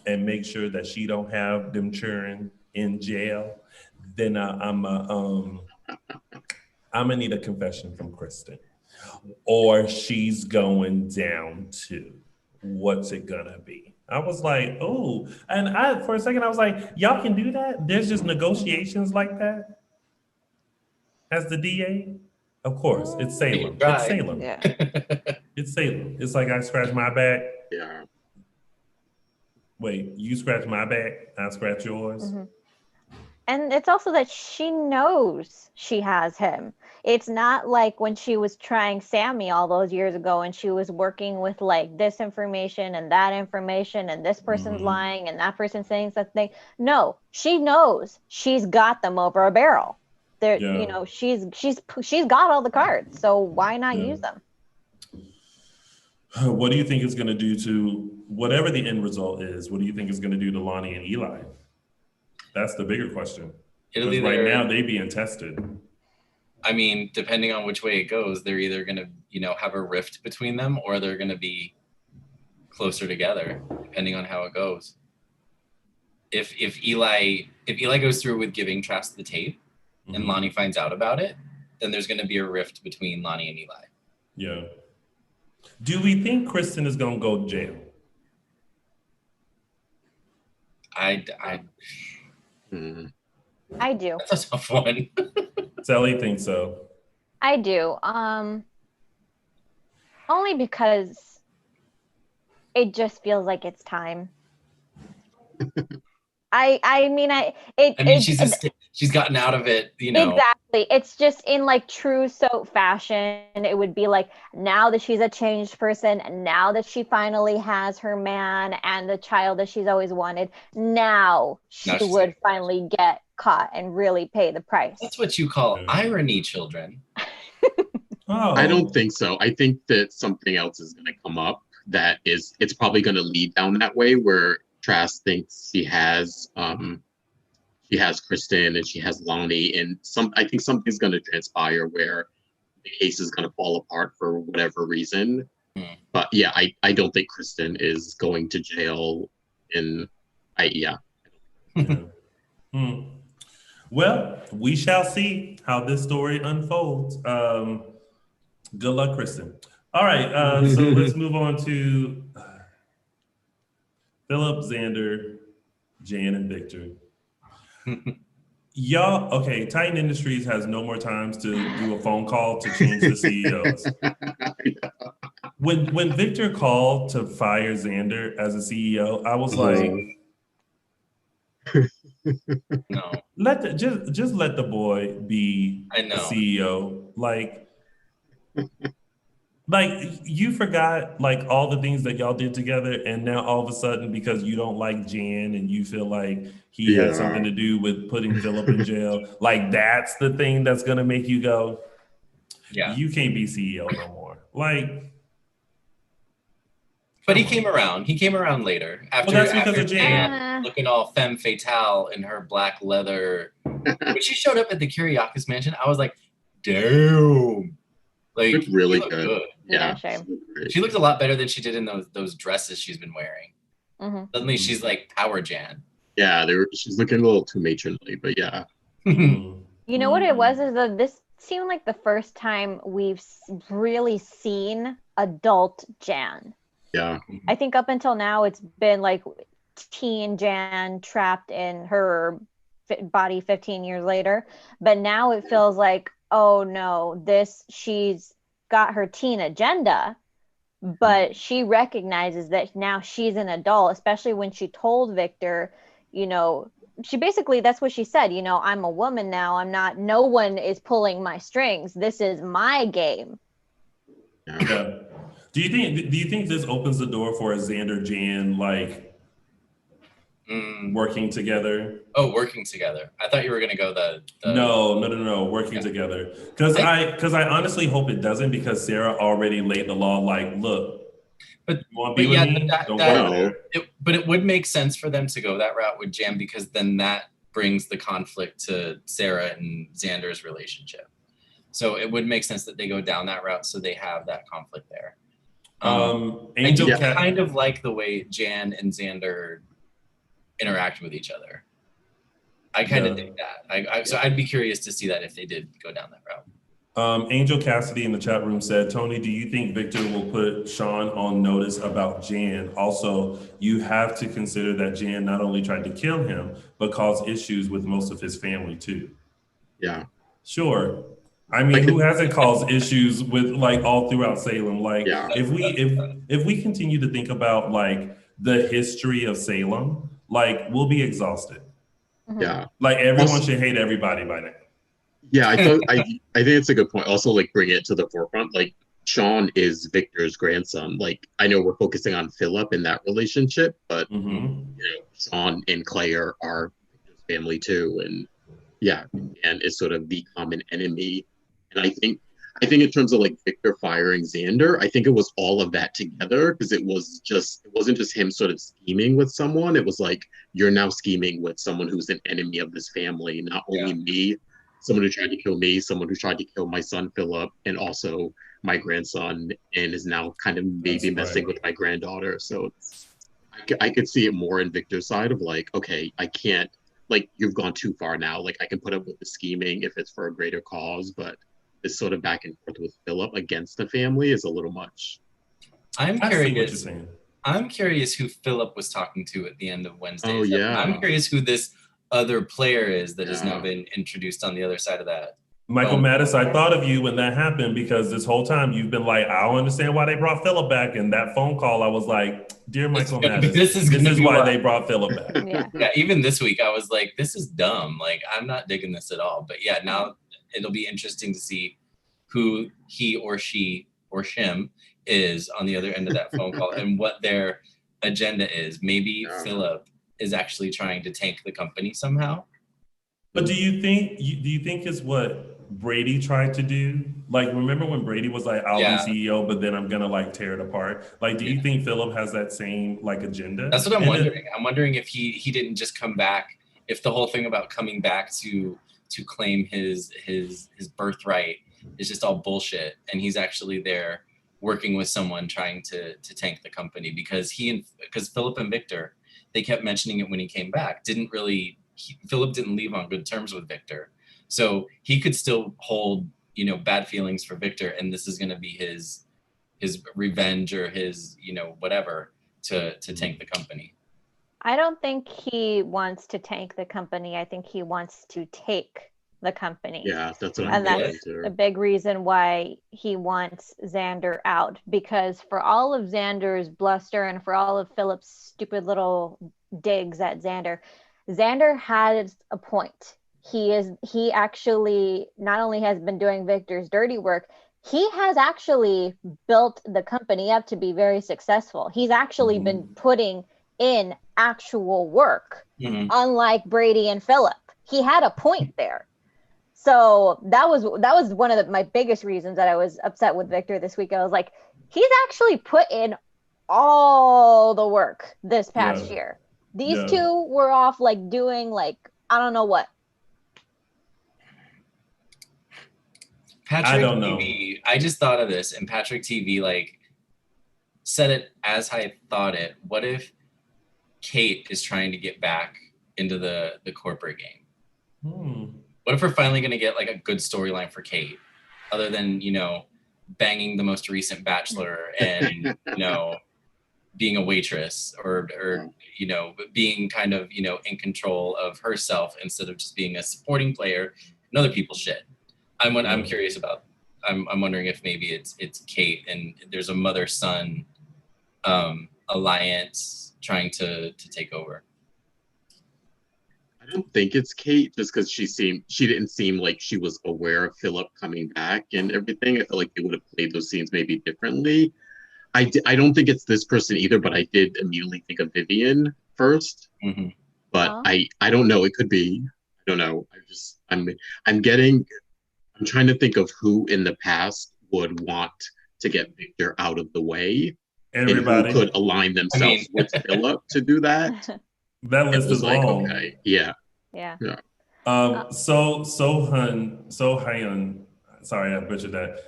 and make sure that she don't have them children in jail, then I'm gonna need a confession from Kristen, or she's going down too. What's it gonna be? I was like, oh, and for a second I was like, y'all can do that? There's just negotiations like that? As the DA? Of course, it's Salem. It's Salem. Yeah. It's Salem. It's like I scratch my back. Yeah. Wait, you scratch my back, I scratch yours. Mm-hmm. And it's also that she knows she has him. It's not like when she was trying Sammy all those years ago and she was working with like this information and that information and this person's lying and that person's saying something. No, she knows she's got them over a barrel. She's got all the cards. So why not use them? What do you think it's going to do to whatever the end result is? What do you think it's going to do to Lani and Eli? That's the bigger question. Because right now they being tested. I mean, depending on which way it goes, they're either going to, have a rift between them, or they're going to be closer together, depending on how it goes. If Eli goes through with giving Trask the tape, and Lani finds out about it, then there's going to be a rift between Lani and Eli. Yeah. Do we think Kristen is going to go to jail? I do. That's a tough one. Sally thinks so. I do. Only because it just feels like it's time. She's gotten out of it, Exactly. It's just in like true soap fashion. It would be like, now that she's a changed person, now that she finally has her man and the child that she's always wanted, now she would finally get caught and really pay the price. That's what you call irony, children. I don't think so. I think that something else is going to come up it's probably going to lead down that way, where Trask thinks she has Kristen and she has Lani, and I think something's going to transpire where the case is going to fall apart for whatever reason. But yeah, I don't think Kristen is going to jail. Well, we shall see how this story unfolds. Good luck, Kristen. All right, so let's move on to Philip, Xander, Jan, and Victor. Y'all, okay, Titan Industries has no more times to do a phone call to change the CEOs. When Victor called to fire Xander as a CEO, I was like, no. Just let the boy be I know. a CEO. Like you forgot like all the things that y'all did together, and now all of a sudden because you don't like Jan and you feel like he had something to do with putting Philip in jail, like that's the thing that's gonna make you go, you can't be CEO no more. Like, But he came around. He came around later. After, that's because after of Jan. looking all femme fatale in her black leather. When she showed up at the Kiriakis mansion, I was like, damn. Like, Looked really looked good. Yeah, Yeah. sure. She looked a lot better than she did in those dresses she's been wearing. Mm-hmm. Suddenly she's like Power Jan. Yeah, she's looking a little too matronly, but yeah. Mm. You know what it was is that this seemed like the first time we've really seen adult Jan. Yeah. I think up until now it's been like teen Jan trapped in her body 15 years later, but now it feels like, oh no, she's got her teen agenda, but she recognizes that now she's an adult, especially when she told Victor, you know, she basically, that's what she said, you know, I'm a woman now, no one is pulling my strings, this is my game. Yeah. Do you think this opens the door for a Xander Jan like working together? Oh, working together. I thought you were gonna go the No, working together. Because I honestly hope it doesn't, because Sarah already laid the law like, look, but you want to be with me? Don't go there. But it would make sense for them to go that route with Jan, because then that brings the conflict to Sarah and Xander's relationship. So it would make sense that they go down that route, so they have that conflict there. I do kind of like the way Jan and Xander interact with each other. I kind of think that. So I'd be curious to see that if they did go down that route. Angel Cassidy in the chat room said, Tony, do you think Victor will put Sean on notice about Jan? Also, you have to consider that Jan not only tried to kill him, but caused issues with most of his family too. Yeah. Sure. I mean, who hasn't caused issues with like all throughout Salem? Like, if we continue to think about like the history of Salem, like we'll be exhausted. Yeah. Like everyone should hate everybody by now. Yeah, I think it's a good point. Also, like bring it to the forefront. Like Sean is Victor's grandson. Like I know we're focusing on Philip in that relationship, but you know, Sean and Clay are Victor's family too, and and is sort of the common enemy. And I think in terms of like Victor firing Xander, I think it was all of that together, because it wasn't just him sort of scheming with someone. It was like, you're now scheming with someone who's an enemy of this family, not only me, someone who tried to kill me, someone who tried to kill my son Philip, and also my grandson, and is now kind of maybe messing with my granddaughter. So I could see it more in Victor's side of like, okay, I can't, like, you've gone too far now. Like I can put up with the scheming if it's for a greater cause, but this sort of back and forth with Philip against the family is a little much. I'm curious who Philip was talking to at the end of Wednesday. Oh, yeah. I'm curious who this other player is that has now been introduced on the other side of that. Michael Mattis, I thought of you when that happened, because this whole time you've been like, I don't understand why they brought Philip back. And that phone call, I was like, dear Michael Mattis, this is why they brought Philip back. Yeah, even this week, I was like, this is dumb. Like, I'm not digging this at all. But yeah, now it'll be interesting to see who he or she or shim is on the other end of that phone call and what their agenda is. Maybe Philip is actually trying to tank the company somehow. But do you think it's what Brady tried to do? Like, remember when Brady was like, I'll be CEO, but then I'm gonna like tear it apart? Like, do you think Philip has that same like agenda? That's what I'm wondering. I'm wondering if he didn't just come back, if the whole thing about coming back to claim his birthright is just all bullshit, and he's actually there working with someone trying to tank the company, because Philip and Victor, they kept mentioning it when he came back. Philip didn't leave on good terms with Victor, so he could still hold bad feelings for Victor, and this is going to be his revenge or his whatever to tank the company. I don't think he wants to tank the company. I think he wants to take the company. Yeah, that's what I'm getting. And that's a big reason why he wants Xander out, because for all of Xander's bluster and for all of Philip's stupid little digs at Xander has a point. He actually not only has been doing Victor's dirty work, he has actually built the company up to be very successful. He's actually been putting in actual work, unlike Brady and Philip. He had a point there. So that was one of my biggest reasons that I was upset with Victor this week. I was like, he's actually put in all the work this past Yeah. year. These Yeah. two were off like doing like I don't know what. Patrick I don't know. TV, I just thought of this, and Patrick TV like said it as I thought it. What if Kate is trying to get back into the corporate game? What if we're finally going to get like a good storyline for Kate, other than, you know, banging the most recent bachelor and, you know, being a waitress or you know, being kind of, you know, in control of herself instead of just being a supporting player in other people's shit. I'm curious about. I'm wondering if maybe it's Kate and there's a mother-son alliance trying to take over. I don't think it's Kate, just because she didn't seem like she was aware of Philip coming back and everything. I feel like they would have played those scenes maybe differently. I don't think it's this person either, but I did immediately think of Vivian first. Mm-hmm. But I don't know. It could be. I don't know. I'm trying to think of who in the past would want to get Victor out of the way. Everybody. And who could align themselves with Philip to do that. That list is like, long. Okay, yeah. So Hyun, sorry I butchered that.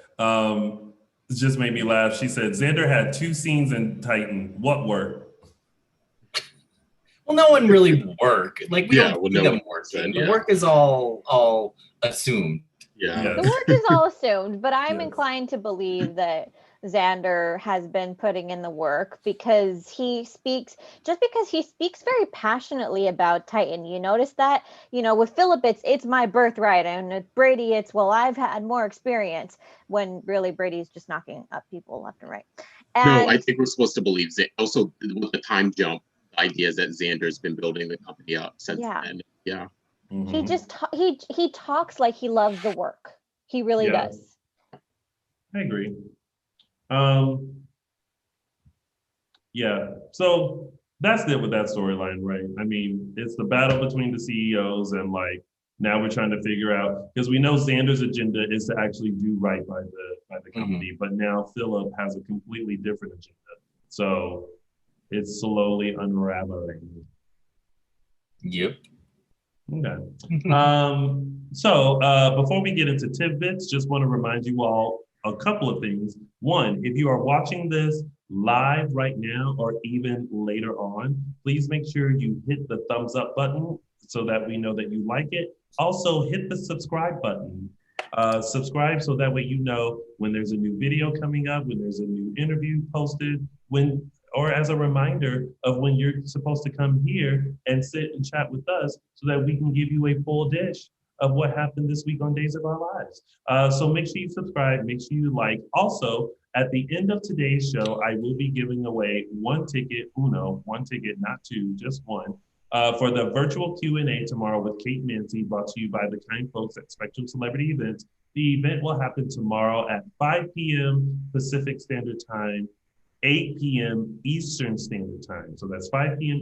Just made me laugh. She said Xander had 2 scenes in Titan. What worked? Well, no one really work. Like we don't see them working. The work is all assumed. Yeah. The work is all assumed, but I'm inclined to believe that Xander has been putting in the work because he speaks very passionately about Titan. You notice that, you know, with Philip, it's my birthright, and with Brady, it's, well, I've had more experience, when really Brady's just knocking up people left and right. And no, I think we're supposed to believe that. Also, with the time jump, the idea is that Xander's been building the company up since then. Yeah. Mm-hmm. He just he talks like he loves the work. He really does. I agree. Yeah. So that's it with that storyline, right? I mean, it's the battle between the CEOs, and like now we're trying to figure out, because we know Xander's agenda is to actually do right by the company, but now Philip has a completely different agenda. So it's slowly unraveling. Yep. Okay. So before we get into tidbits, just want to remind you all a couple of things. One, if you are watching this live right now or even later on, please make sure you hit the thumbs up button so that we know that you like it. Also, hit the subscribe button. Subscribe so that way you know when there's a new video coming up, when there's a new interview posted, or as a reminder of when you're supposed to come here and sit and chat with us so that we can give you a full dish of what happened this week on Days of Our Lives. So make sure you subscribe, make sure you like. Also, at the end of today's show, I will be giving away one ticket, not 2, just 1, for the virtual Q&A tomorrow with Kate Mancy, brought to you by the kind folks at Spectrum Celebrity Events. The event will happen tomorrow at 5 p.m. Pacific Standard Time, 8 p.m. Eastern Standard Time. So that's 5 p.m.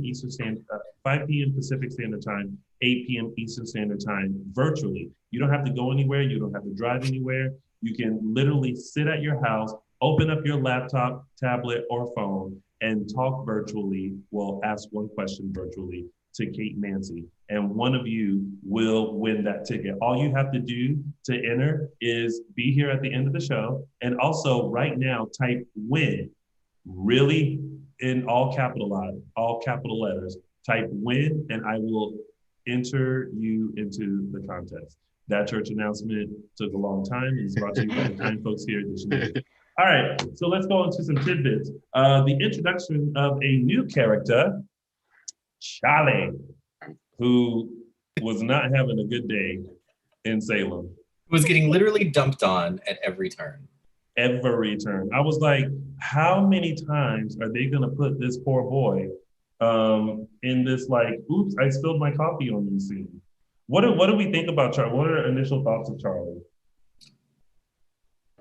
5 p.m. Pacific Standard Time, 8 p.m. Eastern Standard Time, virtually. You don't have to go anywhere. You don't have to drive anywhere. You can literally sit at your house, open up your laptop, tablet, or phone, and talk virtually. Well, ask one question virtually to Kate Mancy, and one of you will win that ticket. All you have to do to enter is be here at the end of the show, and also right now type WIN, really, in all capital letters, type WIN, and I will enter you into the contest. That church announcement took a long time, and it's brought to you by the kind folks here at Dishin Days. All right, so let's go into some tidbits. The introduction of a new character, Charlie, who was not having a good day in Salem. Was getting literally dumped on at every turn. Every turn. I was like, how many times are they gonna put this poor boy in this, like, oops, I spilled my coffee on you scene? What do we think about Charlie? What are our initial thoughts of Charlie?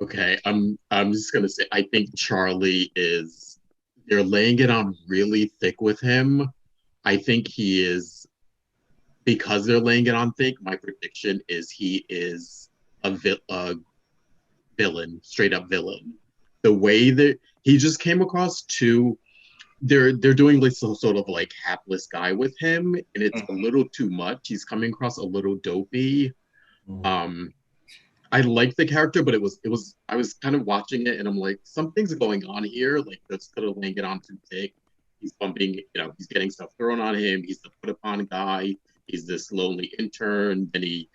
Okay, I'm just gonna say, I think Charlie is, they're laying it on really thick with him. I think he is, because they're laying it on thick, my prediction is he is a villain, straight up villain. The way that he just came across too they're doing like some sort of like hapless guy with him, and it's a little too much. He's coming across a little dopey. I like the character, but it was I was kind of watching it and I'm like, something's going on here. Like that's kind of laying it on too thick. He's bumping, he's getting stuff thrown on him. He's the put upon guy. He's this lonely intern. Then he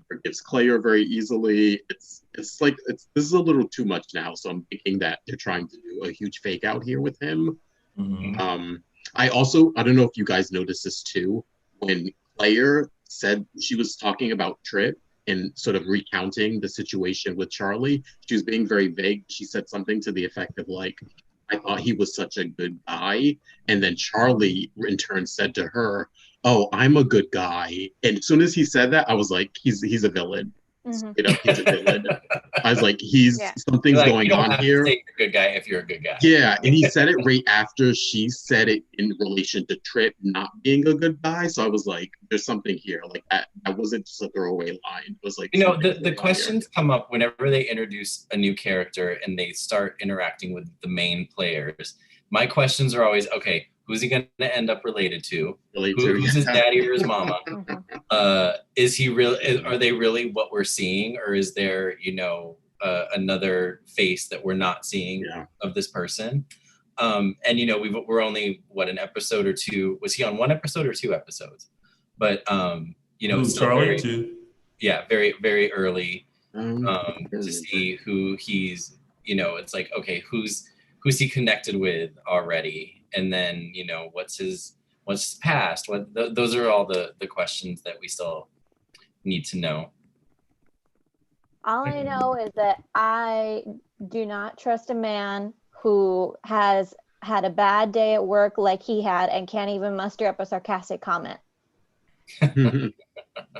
forgives Claire very easily. This is a little too much now. So I'm thinking that they're trying to do a huge fake out here with him. I don't know if you guys noticed this too, when Claire said she was talking about Tripp and sort of recounting the situation with Charlie, she was being very vague. She said something to the effect of like, I thought he was such a good guy. And then Charlie in turn said to her, oh, I'm a good guy. And as soon as he said that, I was like, he's a villain. Straight up, he's a villain. I was like, something's going on here. To say you're a good guy if you're a good guy. Yeah, and he said it right after she said it in relation to Tripp not being a good guy. So I was like, there's something here. Like that wasn't just a throwaway line. It was like the questions come up whenever they introduce a new character and they start interacting with the main players. My questions are always, okay, who's he going to end up related to? Who's his daddy or his mama? Is he real? Are they really what we're seeing, or is there, another face that we're not seeing of this person? And we're only an episode or two. Was he on one episode or two episodes? But Charlie too. Yeah, very very early to see who he's. It's like, okay, who's he connected with already? And then, what's his past? Those are all the questions that we still need to know. All I know is that I do not trust a man who has had a bad day at work like he had and can't even muster up a sarcastic comment.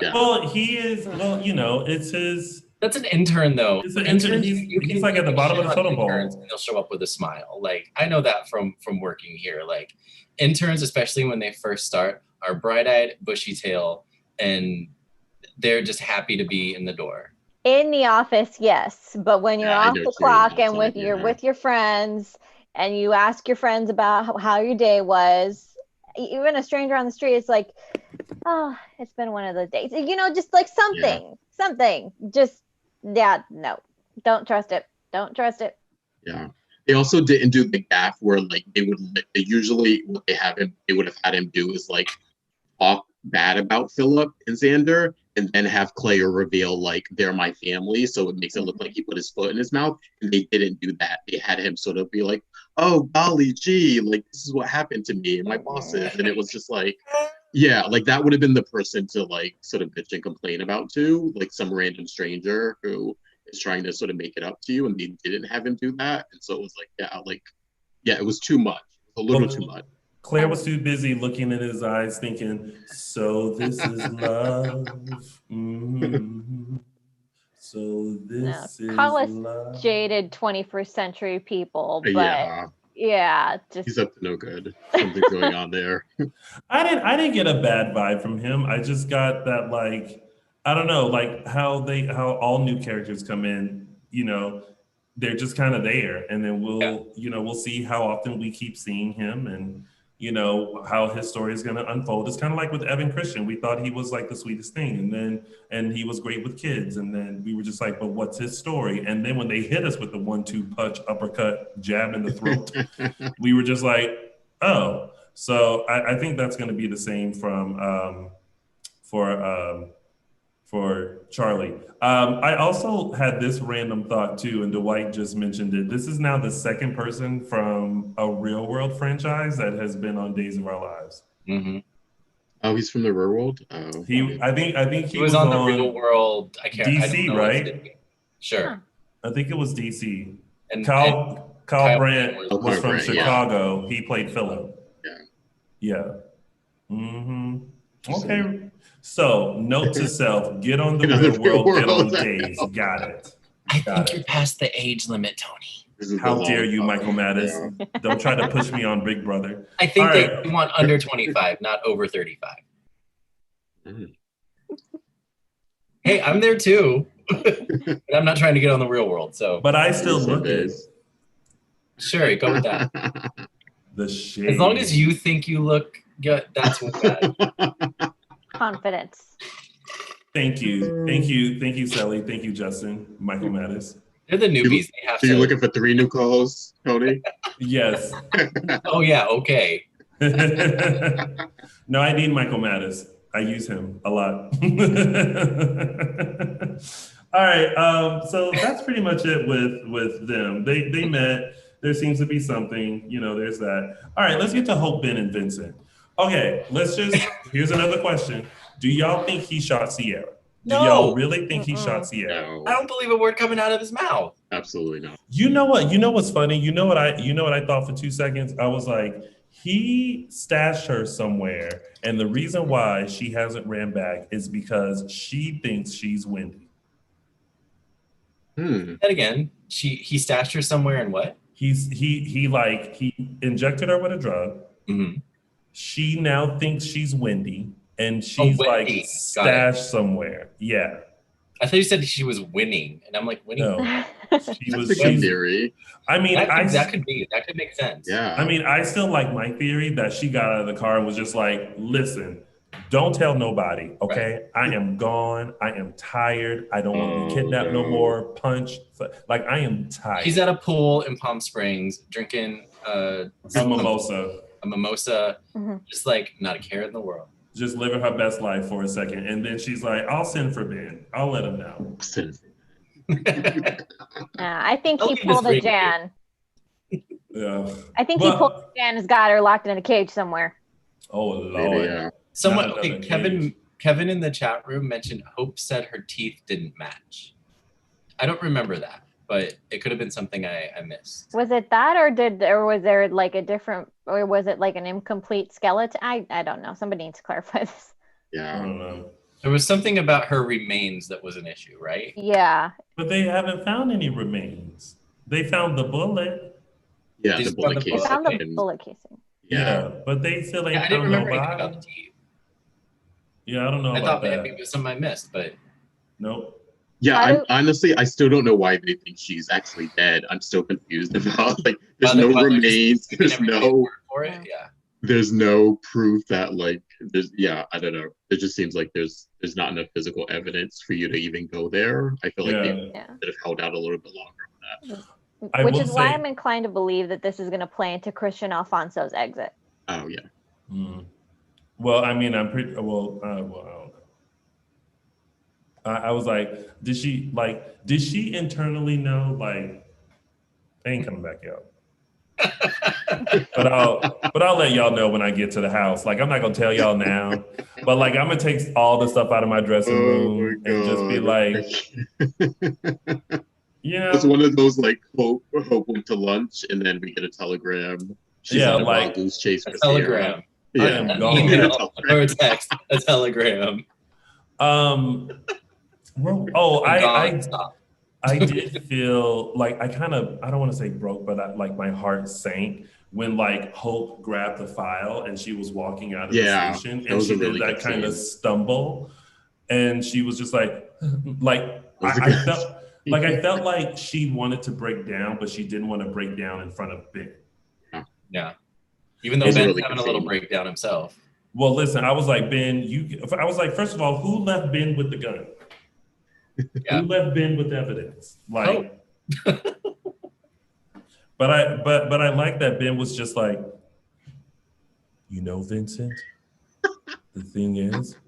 Well, he is, it's his... That's an intern, though. It's an intern. He's like at the bottom of the totem pole. And they'll show up with a smile. Like, I know that from working here. Like, interns, especially when they first start, are bright-eyed, bushy-tail, and they're just happy to be in the door. In the office, yes, but when you're off the clock and with your friends, and you ask your friends about how your day was, even a stranger on the street, it's like, oh, it's been one of those days. Just like something. Just, no, don't trust it. Don't trust it. Yeah. They also didn't do the gaffe where like they usually what they would have had him do is like talk bad about Philip and Xander and then have Claire reveal like they're my family, so it makes it look like he put his foot in his mouth, and they didn't do that. They had him sort of be like, oh golly gee, like this is what happened to me and my bosses, and it was just like, yeah, like that would have been the person to like sort of bitch and complain about too, like some random stranger who is trying to sort of make it up to you, and they didn't have him do that, and so it was like, it was too much, a little too much. Claire was too busy looking in his eyes thinking, so this is love. Mm-hmm. So this is call us love. Jaded 21st century people, but he's up to no good. Something's going on there. I didn't get a bad vibe from him. I just got that like, I don't know, like how all new characters come in, they're just kind of there, and then we'll see how often we keep seeing him, and how his story is going to unfold. It's kind of like with Evan Christian. We thought he was like the sweetest thing, and he was great with kids, and then we were just like, but what's his story? And then when they hit us with the 1-2 punch, uppercut, jab in the throat, we were just like, oh. So I think that's going to be the same for Charlie. I also had this random thought too, and Dwight just mentioned it. This is now the second person from a real world franchise that has been on Days of Our Lives. Mm-hmm. Oh, he's from the real world? Oh. I think he was on the real world. DC, right? Sure. I think it was DC. And Kyle Brandt was from Chicago. Yeah. He played Philip. Yeah. Mm-hmm. Okay. So, note to self, get on the real world, get on Days. Got it. I think you're past the age limit, Tony. How dare you, Michael Mattis? Yeah. Don't try to push me on Big Brother. I think they want under 25, not over 35. Hey, I'm there too. But I'm not trying to get on the real world, so. But I still look it. Sure, go with that. The shade. As long as you think you look good, that's what matters. Confidence. Thank you, Sally. Thank you, Justin. Michael Mattis. They're the newbies. They have So you're looking for 3 new co-hosts, Tony? Yes. Oh yeah, okay. No, I need Michael Mattis. I use him a lot. All right. So that's pretty much it with them. They met. There seems to be something. There's that. All right. Let's get to Hope, Ben, and Vincent. Okay. Here's another question. Do y'all think he shot Sierra? Do y'all really think he shot Sierra? No. I don't believe a word coming out of his mouth. Absolutely not. You know what? You know what's funny? You know what I thought for 2 seconds? I was like, he stashed her somewhere, and the reason why she hasn't ran back is because she thinks she's Wendy. And again, he stashed her somewhere and what? He injected her with a drug. Mm-hmm. She now thinks she's Wendy, and she's stashed somewhere. Yeah. I thought you said she was winning, and I'm like, winning? No. That's a good theory. I mean, that could make sense. Yeah. I mean, I still like my theory that she got out of the car and was just like, listen, don't tell nobody, okay? Right. I am gone. I am tired. I don't want to be kidnapped no more, punched. Like, I am tired. She's at a pool in Palm Springs drinking a mimosa. A mimosa, just like not a care in the world. Just living her best life for a second. And then she's like, I'll send for Ben. I'll let him know. I think he pulled a Jan. Yeah. I think he pulled a Jan and has got her locked in a cage somewhere. Oh, Lord. Yeah. Someone, Kevin in the chat room mentioned Hope said her teeth didn't match. I don't remember that, but it could have been something I missed. Was it that, or was there like a different, or was it like an incomplete skeleton? I don't know. Somebody needs to clarify this. Yeah. I don't know. There was something about her remains that was an issue, right? Yeah. But they haven't found any remains. They found the bullet. Yeah, the bullet casing. They found the bullet casing. Yeah, but they still ain't found no body. Yeah, I don't know I about thought that. maybe it was something I missed, but nope. Yeah, honestly, I still don't know why they think she's actually dead. I'm still confused about there's no remains. There's no proof that I don't know. It just seems like there's not enough physical evidence for you to even go there. I feel like they could have held out a little bit longer on that. Which is why I'm inclined to believe that this is going to play into Christian Alfonso's exit. Oh yeah. Mm. Well, I mean, I'm pretty well. I don't know. I was like, did she internally know I ain't coming back out? but I'll let y'all know when I get to the house. I'm not gonna tell y'all now, but I'm gonna take all the stuff out of my dressing room and just be like, it's one of those Hope went to lunch and then we get a telegram. She's on a wild goose chase for telegram. Yeah, I am gone. Or a text, a telegram. I did feel I don't want to say broke, but my heart sank when Hope grabbed the file and she was walking out of the station and she did that kind of stumble and she was just I felt like she wanted to break down, but she didn't want to break down in front of Ben. Yeah. Even though Ben's having a little breakdown himself. Well, listen, I was like, Ben, I was like, first of all, who left Ben with the gun? Yeah. Who left Ben with evidence? But I like that Ben was just Vincent, the thing is,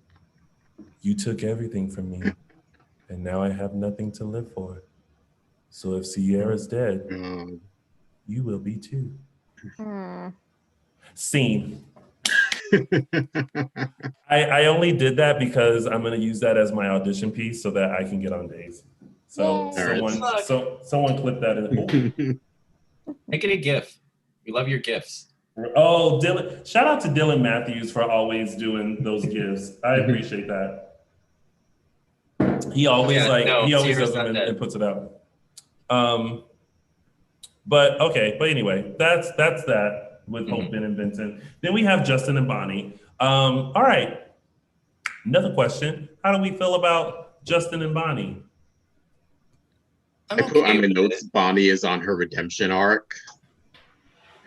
you took everything from me and now I have nothing to live for. So if Sierra's dead, you will be too. Scene. I only did that because I'm going to use that as my audition piece so that I can get on Days. So someone clip that in. Make it a GIF. We love your GIFs. Oh, Dylan! Shout out to Dylan Matthews for always doing those GIFs. I appreciate that. He always does them and puts it out. But anyway, that's that. With Hope, Ben, and Vincent. Then we have Justin and Bonnie. All right. Another question. How do we feel about Justin and Bonnie? I put on my notes, Bonnie is on her redemption arc.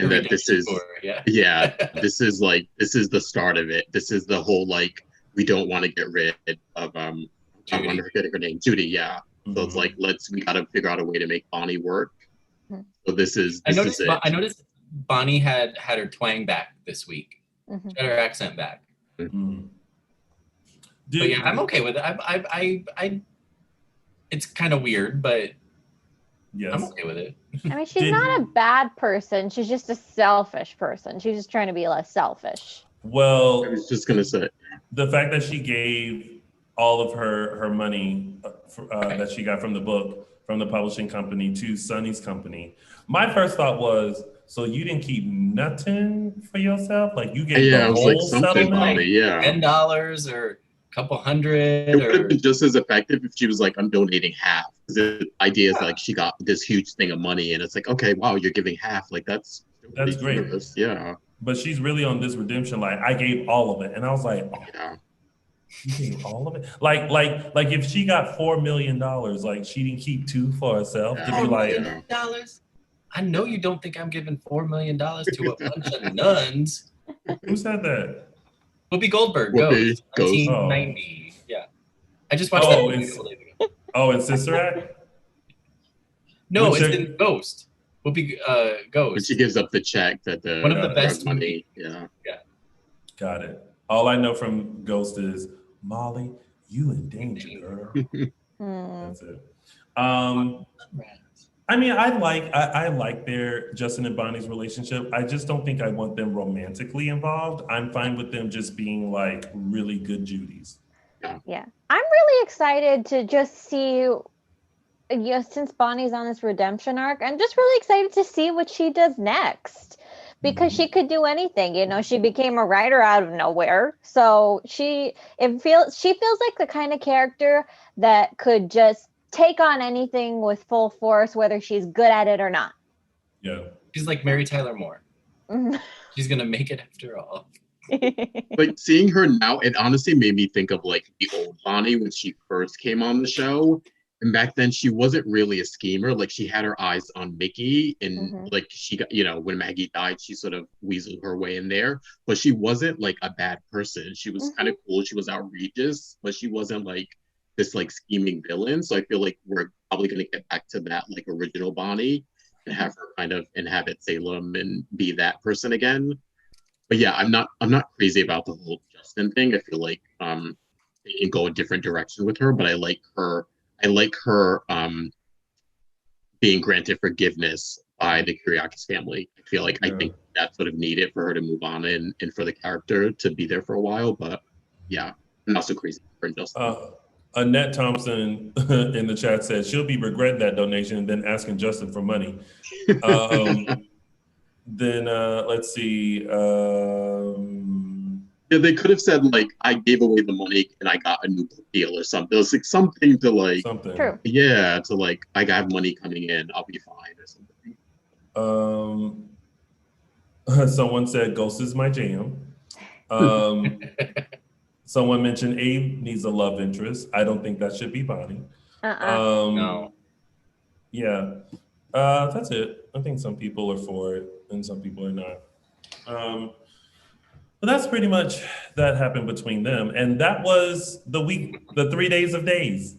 and that this is yeah. this is the start of it. This is the whole like we don't want to get rid of I'm forgetting her name, Judy. Yeah. So it's like we got to figure out a way to make Bonnie work. So this is it. I noticed Bonnie had her twang back this week. She had her accent back. Mm-hmm. But yeah, I'm okay with it. I it's kind of weird, but yes. I'm okay with it. I mean, she's not a bad person. She's just a selfish person. She's just trying to be less selfish. Well, I was just going to say. The fact that she gave all of her money that she got from the book, from the publishing company to Sonny's company. My first thought was, so you didn't keep nothing for yourself? Like you gave the whole settlement? Like $10 or a couple hundred. It would have been just as effective if she was like, I'm donating half. The idea is like she got this huge thing of money and it's like, okay, wow, you're giving half. Like that's great. Generous. Yeah. But she's really on this redemption line. I gave all of it. And I was like, you gave all of it? Like if she got $4 million, like she didn't keep $2 for herself. To be like, $4 million? I know you don't think I'm giving $4 million to a bunch of nuns. Who said that? Whoopi Goldberg, Ghost. 1990. Yeah. I just watched that movie a couple days ago. Oh, in Sister Act? No, it's in Ghost. Whoopi Ghost. When she gives up the check that the one of the best money. Yeah. Got it. All I know from Ghost is Molly, you in danger, girl. That's it. I mean, I like their Justin and Bonnie's relationship. I just don't think I want them romantically involved. I'm fine with them just being like really good Judys. Yeah. I'm really excited to just see, since Bonnie's on this redemption arc, I'm just really excited to see what she does next. Because she could do anything, she became a writer out of nowhere. So she feels like the kind of character that could just take on anything with full force, whether she's good at it or not. Yeah. She's like Mary Tyler Moore. She's going to make it after all. Like seeing her now, it honestly made me think of like the old Bonnie when she first came on the show. And back then she wasn't really a schemer. Like she had her eyes on Mickey and like she got, when Maggie died, she sort of weaseled her way in there, but she wasn't like a bad person. She was kind of cool. She was outrageous, but she wasn't like this like scheming villain. So I feel like we're probably going to get back to that like original Bonnie and have her kind of inhabit Salem and be that person again. But yeah, I'm not crazy about the whole Justin thing. I feel like they can go a different direction with her, but I like her being granted forgiveness by the Kiriakis family. I feel like I think that's sort of needed for her to move on and for the character to be there for a while. But yeah, I'm not so crazy for Justin. Annette Thompson in the chat says she'll be regretting that donation and then asking Justin for money. Then let's see. Yeah, they could have said like I gave away the money and I got a new book deal or something. It was like something to like, True. Yeah, to like I got money coming in, I'll be fine or something. Someone said Ghost is my jam. Someone mentioned Abe needs a love interest. I don't think that should be Bonnie. No. Yeah, that's it. I think some people are for it and some people are not. But that's pretty much that happened between them. And that was the 3 days of days.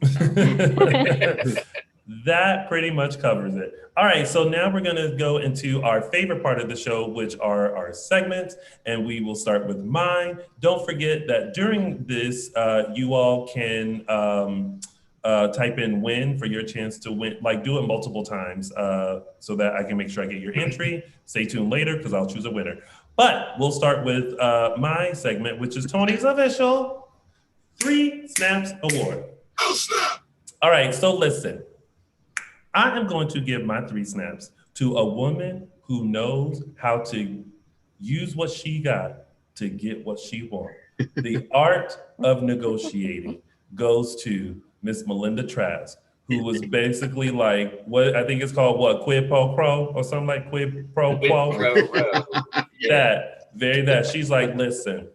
That pretty much covers it. All right, so now we're gonna go into our favorite part of the show, which are our segments. And we will start with mine. Don't forget that during this, you all can type in win for your chance to win, like do it multiple times so that I can make sure I get your entry. Stay tuned later because I'll choose a winner. But we'll start with my segment, which is Tony's official 3 Snaps Award. Oh, snap. All right, so listen. I am going to give my 3 snaps to a woman who knows how to use what she got to get what she wants. The art of negotiating goes to Miss Melinda Trask, who was basically like, what I think it's called, what, quid pro quo or something like quid pro quo? That. She's like, listen,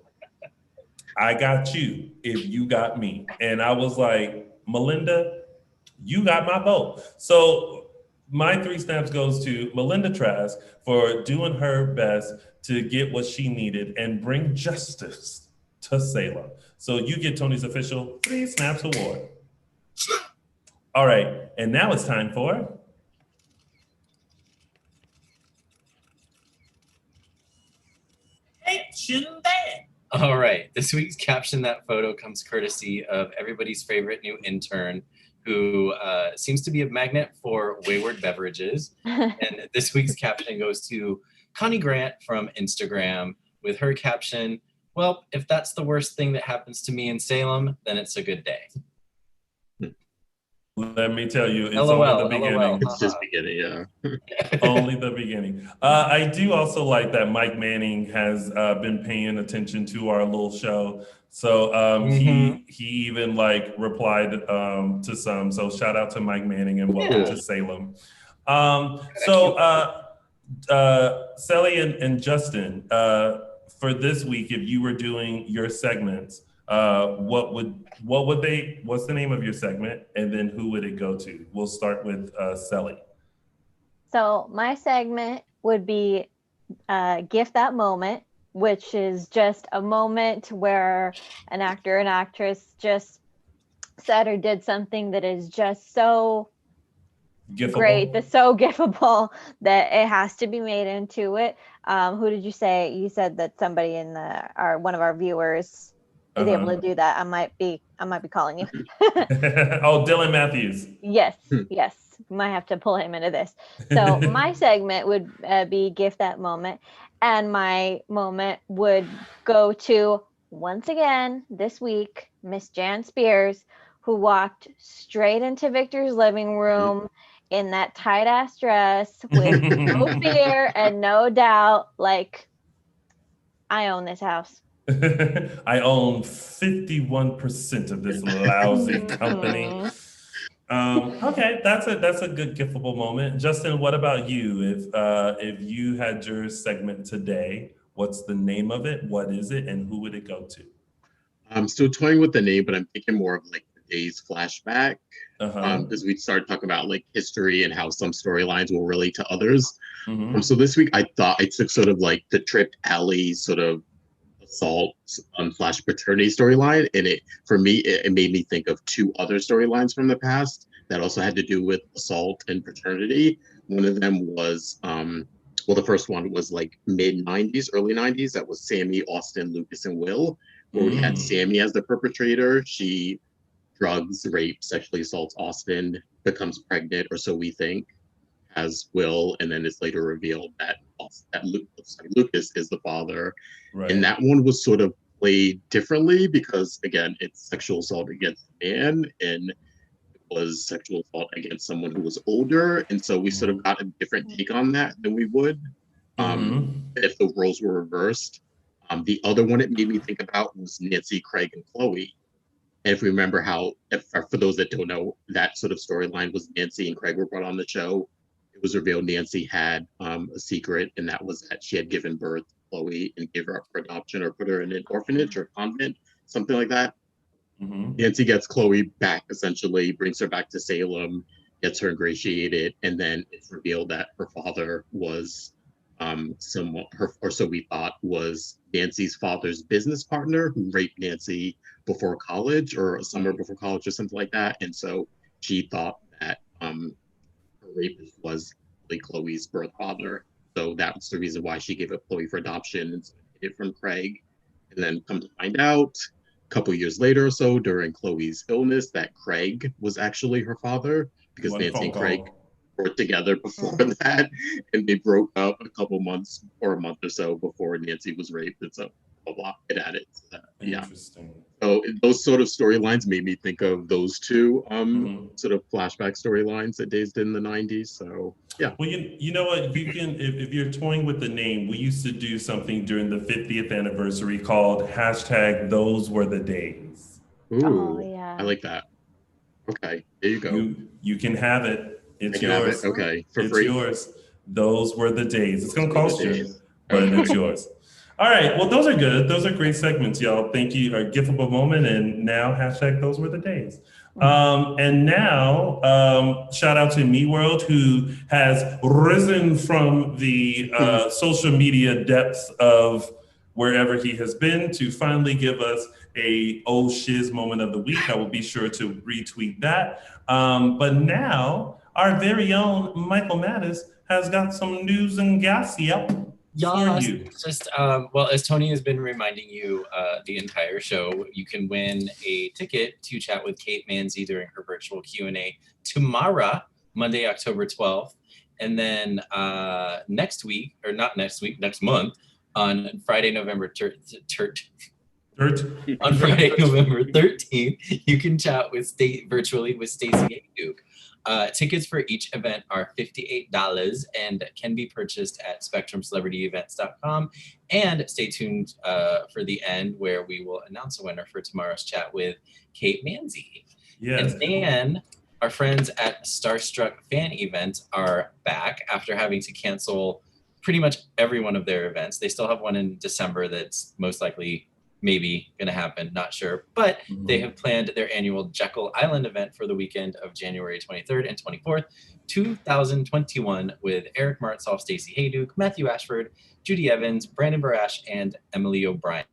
I got you if you got me. And I was like, Melinda, you got my vote. So my 3 snaps goes to Melinda Trask for doing her best to get what she needed and bring justice to Salem. So you get Tony's official 3 snaps award. All right, and now it's time for Caption That. All right, this week's Caption That photo comes courtesy of everybody's favorite new intern who seems to be a magnet for wayward beverages. And this week's caption goes to Connie Grant from Instagram with her caption, well, if that's the worst thing that happens to me in Salem, then it's a good day. Let me tell you, it's LOL, only the beginning. LOL. It's just beginning, yeah. Only the beginning. I do also like that Mike Manning has been paying attention to our little show. So he even like replied to some. So shout out to Mike Manning and welcome to Salem. Sally and Justin, for this week, if you were doing your segments, what's the name of your segment, and then who would it go to? We'll start with Sally. So my segment would be Gift That Moment, which is just a moment where an actor and actress just said or did something that is just so Giffable. Great, that's so gifable that it has to be made into it. Who did you say? You said that somebody in one of our viewers is able to do that. I might be calling you. Oh, Dylan Matthews. Yes. Might have to pull him into this. So my segment would be Gift That Moment, and my moment would go to, once again this week, Miss Jan Spears, who walked straight into Victor's living room in that tight ass dress with no fear and no doubt. Like, I own this house. I own 51% of this lousy company. Okay, that's a good giftable moment. Justin, what about you? If you had your segment today, what's the name of it? What is it, and who would it go to? I'm still toying with the name, but I'm thinking more of like the Days flashback. Because we started talking about like history and how some storylines will relate to others. So this week I thought I took sort of like the Tripp Alley sort of assault / paternity storyline, and it made me think of 2 other storylines from the past that also had to do with assault and paternity. One of them was the first one was like mid-90s, early 90s. That was Sammy, Austin, Lucas, and Will, where we had Sammy as the perpetrator. She drugs, rape, sexually assaults Austin, becomes pregnant, or so we think, as Will, and then it's later revealed that Lucas is the father. Right. And that one was sort of played differently because, again, it's sexual assault against a man, and it was sexual assault against someone who was older. And so we sort of got a different take on that than we would if the roles were reversed. The other one it made me think about was Nancy, Craig, and Chloe. And if we remember for those that don't know, that sort of storyline was Nancy and Craig were brought on the show. It was revealed Nancy had a secret, and that was that she had given birth to Chloe and gave her up for adoption or put her in an orphanage or convent, something like that. Nancy gets Chloe back, essentially, brings her back to Salem, gets her ingratiated, and then it's revealed that her father was so we thought was Nancy's father's business partner who raped Nancy before college or a summer before college or something like that. And so she thought that her rapist was really Chloe's birth father. So that's the reason why she gave up Chloe for adoption and hid it from Craig. And then come to find out a couple years later or so during Chloe's illness that Craig was actually her father, because Nancy and Craig were together before that, and they broke up a couple months or a month or so before Nancy was raped, and so blah blah. It added to that. Interesting. So those sort of storylines made me think of those 2 sort of flashback storylines that Days did in the 90s. So yeah. Well, you know what? You can if you're toying with the name, we used to do something during the 50th anniversary called #ThosWereTheDays. Ooh, oh yeah, I like that. Okay, there you go. You can have it. It's yours. Okay, for it's free. Yours. Those were the days. It's going to cost you, but it's yours. All right. Well, those are good. Those are great segments, y'all. Thank you. A gift of a moment. And now, hashtag those were the days. And now, shout out to Me World, who has risen from the social media depths of wherever he has been to finally give us a oh shiz moment of the week. I will be sure to retweet that. But now, our very own Michael Mattis has got some news and gossip. Yeah, just well, as Tony has been reminding you the entire show, you can win a ticket to chat with Kate Manzi during her virtual Q&A tomorrow, Monday, October 12th. And then next month, on Friday, November 13th, you can chat with virtually with Stacey Duke. Tickets for each event are $58 and can be purchased at SpectrumCelebrityEvents.com. And stay tuned for the end where we will announce a winner for tomorrow's chat with Kate Manzi. Yes. And then our friends at Starstruck Fan Events are back after having to cancel pretty much every one of their events. They still have one in December that's most likely maybe going to happen, not sure. But they have planned their annual Jekyll Island event for the weekend of January 23rd and 24th, 2021, with Eric Martsolf, Stacey Hayduke, Matthew Ashford, Judy Evans, Brandon Barash, and Emily O'Brien.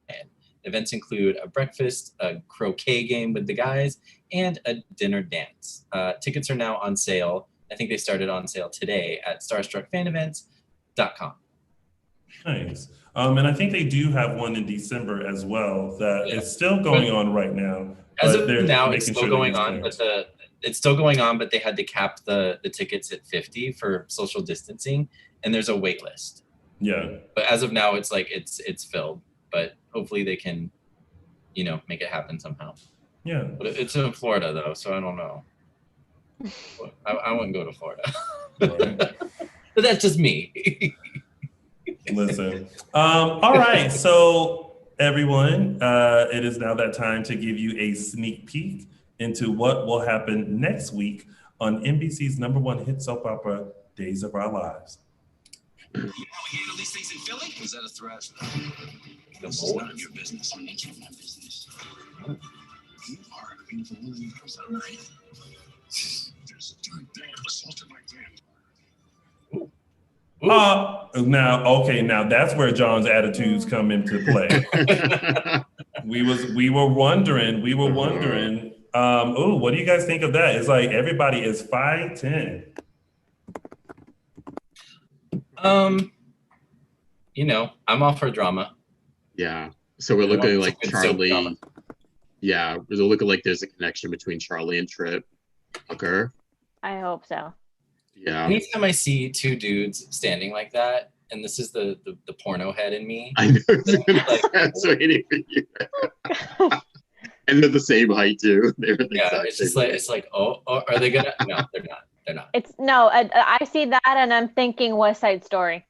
Events include a breakfast, a croquet game with the guys, and a dinner dance. Tickets are now on sale. I think they started on sale today at starstruckfanevents.com. Nice. And I think they do have one in December as well that is still going on right now. As of now, it's still going on, but they had to cap the tickets at 50 for social distancing, and there's a wait list. Yeah. But as of now, it's like it's filled. But hopefully they can, make it happen somehow. Yeah. But it's in Florida though, so I don't know. I wouldn't go to Florida. Right. But that's just me. Listen. All right. So everyone, it is now that time to give you a sneak peek into what will happen next week on NBC's #1 hit soap opera, Days of Our Lives. How we handle these things in Philly? Was that a threat? This is not your business. It's my business. You are a queen of the woman. Is that right? There's a dude there assaulted my dad. Now that's where John's attitudes come into play. we were wondering, what do you guys think of that? It's like everybody is 5'10". I'm all for drama. Yeah. So we're looking like Charlie. Yeah, we're looking like there's a connection between Charlie and Tripp. Okay. I hope so. Yeah. Anytime I see two dudes standing like that, and this is the porno head in me. I know. That's waiting for you. And they're the same height too. It's like, are they gonna? No, they're not. They're not. I see that and I'm thinking West Side Story,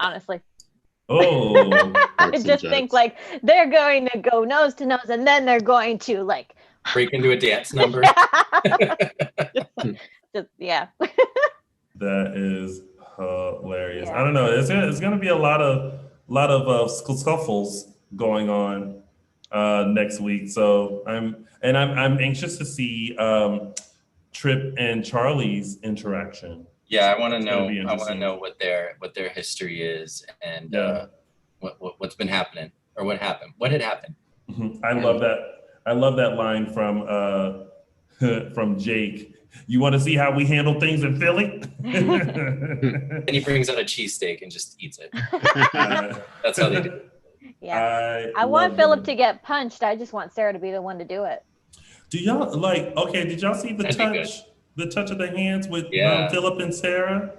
honestly. Oh. I just think like they're going to go nose to nose and then they're going to like break into a dance number. Yeah. That is hilarious. Yeah. I don't know. It's going to be a lot of scuffles going on next week. So I'm anxious to see Tripp and Charlie's interaction. Yeah, I want to know what their history is and what's been happening or what happened. What had happened? Mm-hmm. I love that line from Jake. You want to see how we handle things in Philly? And he brings out a cheesesteak and just eats it. That's how they do it. Yeah. I want Philip to get punched. I just want Sarah to be the one to do it. Do y'all did y'all see the touch of the hands with Philip and Sarah?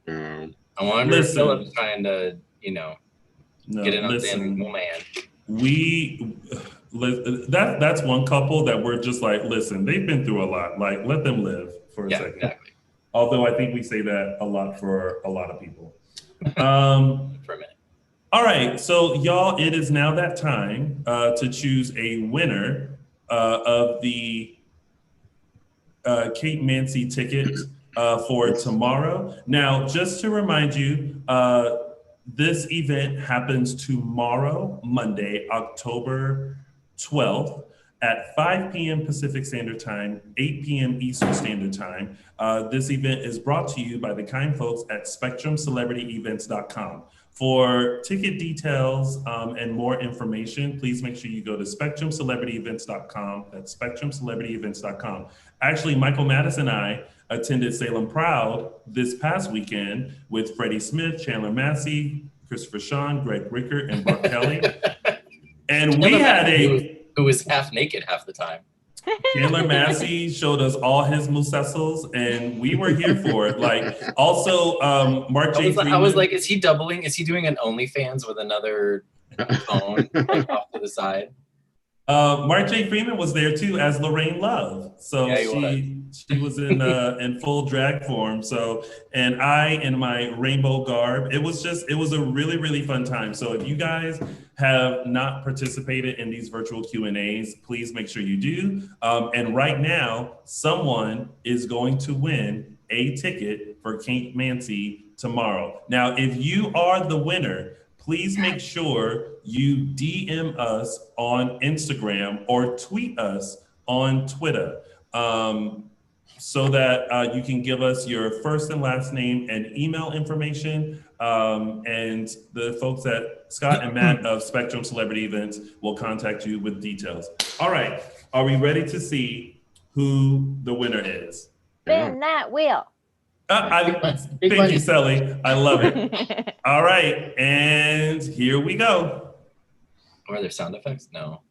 I wonder if Philip's trying to, get in on the animal man. That's one couple that we're just like, listen, they've been through a lot. Like, let them live for a second. Exactly. Although I think we say that a lot for a lot of people. For a minute. All right, so y'all, it is now that time to choose a winner of the Kate Manzi ticket for tomorrow. Now, just to remind you, This event happens tomorrow, Monday, October 12th at 5 p.m. Pacific Standard Time, 8 p.m. Eastern Standard Time. This event is brought to you by the kind folks at SpectrumCelebrityEvents.com. For ticket details and more information, please make sure you go to SpectrumCelebrityEvents.com. That's SpectrumCelebrityEvents.com. Actually, Michael Mattis and I attended Salem Proud this past weekend with Freddie Smith, Chandler Massey, Christopher Sean, Greg Ricker, and Mark Kelly. And we had who was half naked half the time. Chandler Massey showed us all his muscles, and we were here for it. Like, also, Mark J. Freeman. I was like, is he doubling? Is he doing an OnlyFans with another phone like, off to the side? Mark J. Freeman was there too as Lorraine Love. So yeah, she was in full drag form. So, and I in my rainbow garb. It was a really, really fun time. So if you guys have not participated in these virtual Q&As, please make sure you do. And right now, someone is going to win a ticket for Kate Mansi tomorrow. Now, if you are the winner, please make sure you DM us on Instagram or tweet us on Twitter so that you can give us your first and last name and email information. And the folks at Scott and Matt of Spectrum Celebrity Events will contact you with details. All right, are we ready to see who the winner is? Spin that wheel. Thank you, Sally. I love it. All right, and here we go. Are there sound effects? No.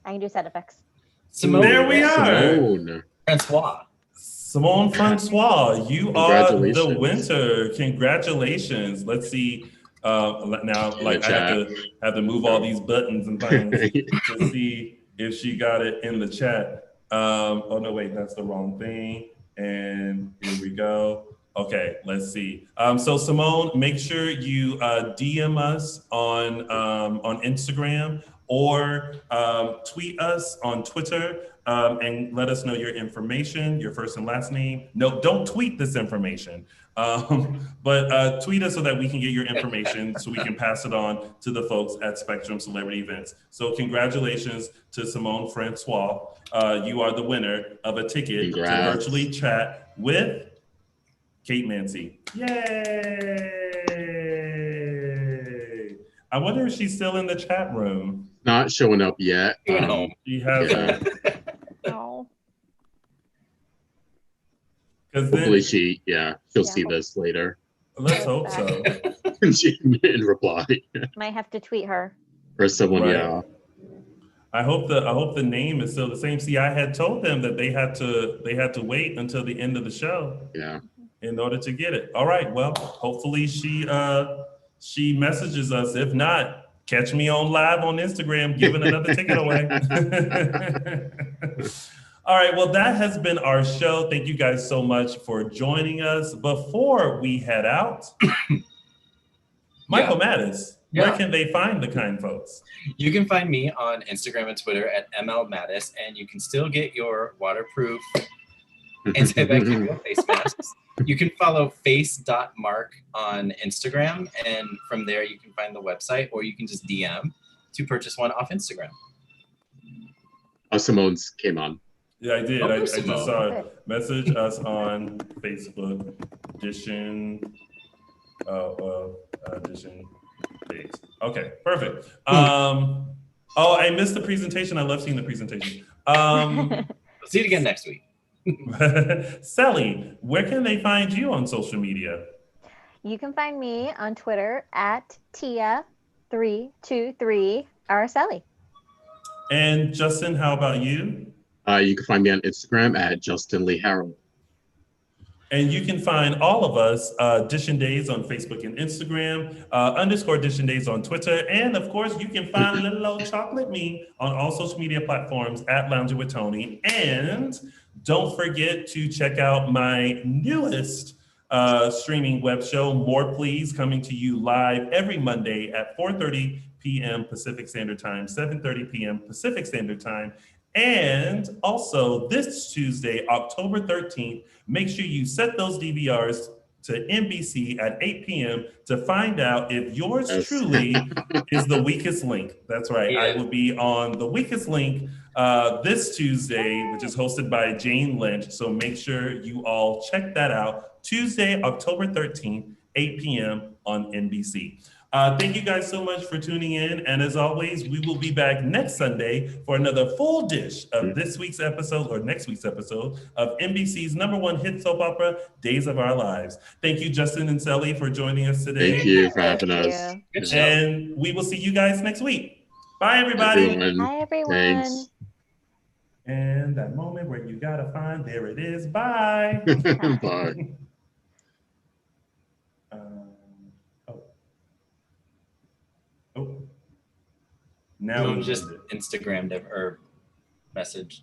I can do sound effects. Simone, there we are. Simone Francois, you are the winner. Congratulations. Let's see. Now, like I have to move all these buttons and things to see if she got it in the chat. Oh no, wait, that's the wrong thing. And here we go. Okay, let's see. So Simone, make sure you DM us on Instagram or tweet us on Twitter and let us know your information, your first and last name. No, don't tweet this information, but tweet us so that we can get your information so we can pass it on to the folks at Spectrum Celebrity Events. So congratulations to Simone Francois. You are the winner of a ticket to virtually chat with Kate Mansi. Yay! I wonder if she's still in the chat room. Not showing up yet. She hasn't. No. Hopefully she'll see this later. Let's hope so. She in reply. Might have to tweet her. Or someone, right. I hope the name is still the same. See, I had told them that they had to wait until the end of the show. Yeah. In order to get it. All right. Well, hopefully she messages us. If not, catch me on live on Instagram giving another ticket away. All right. Well, that has been our show. Thank you guys so much for joining us. Before we head out, Michael Mattis. Where can they find the kind folks? You can find me on Instagram and Twitter at MLMattis, and you can still get your waterproof antibacterial face masks. You can follow face.mark on Instagram, and from there you can find the website, or you can just DM to purchase one off Instagram. Oh, Simone's came on. Yeah, I did. I just saw it. Message us on Facebook. Dishin Days. Okay, perfect. Oh, I missed the presentation. I love seeing the presentation. See you again next week. Sally, where can they find you on social media? You can find me on Twitter at Tia323Araceli. And Justin, how about you? You can find me on Instagram at Justin Lee Harold. And you can find all of us, Dishin Days on Facebook and Instagram, _Dishin Days on Twitter. And of course, you can find little old chocolate me on all social media platforms at Lounging with Tony. And don't forget to check out my newest streaming web show, More Please, coming to you live every Monday at 4:30 p.m. Pacific Standard Time, 7:30 p.m. Pacific Standard Time, And also this Tuesday, October 13th, make sure you set those DVRs to NBC at 8 p.m. to find out if yours Yes. truly is the weakest link. That's right. I Yeah. will be on the weakest link this Tuesday, which is hosted by Jane Lynch. So make sure you all check that out. Tuesday, October 13th, 8 p.m. on NBC. Thank you guys so much for tuning in. And as always, we will be back next Sunday for another full dish of this week's episode or next week's episode of NBC's #1 hit soap opera, Days of Our Lives. Thank you, Justin and Sally, for joining us today. Thank you for Thank having us. you. Good show. And we will see you guys next week. Bye, everybody. Everyone. Hi, everyone. Thanks. And that moment where you gotta find, there it is. Bye. Bye. Oh. Now No, we just end it. Instagrammed or messaged.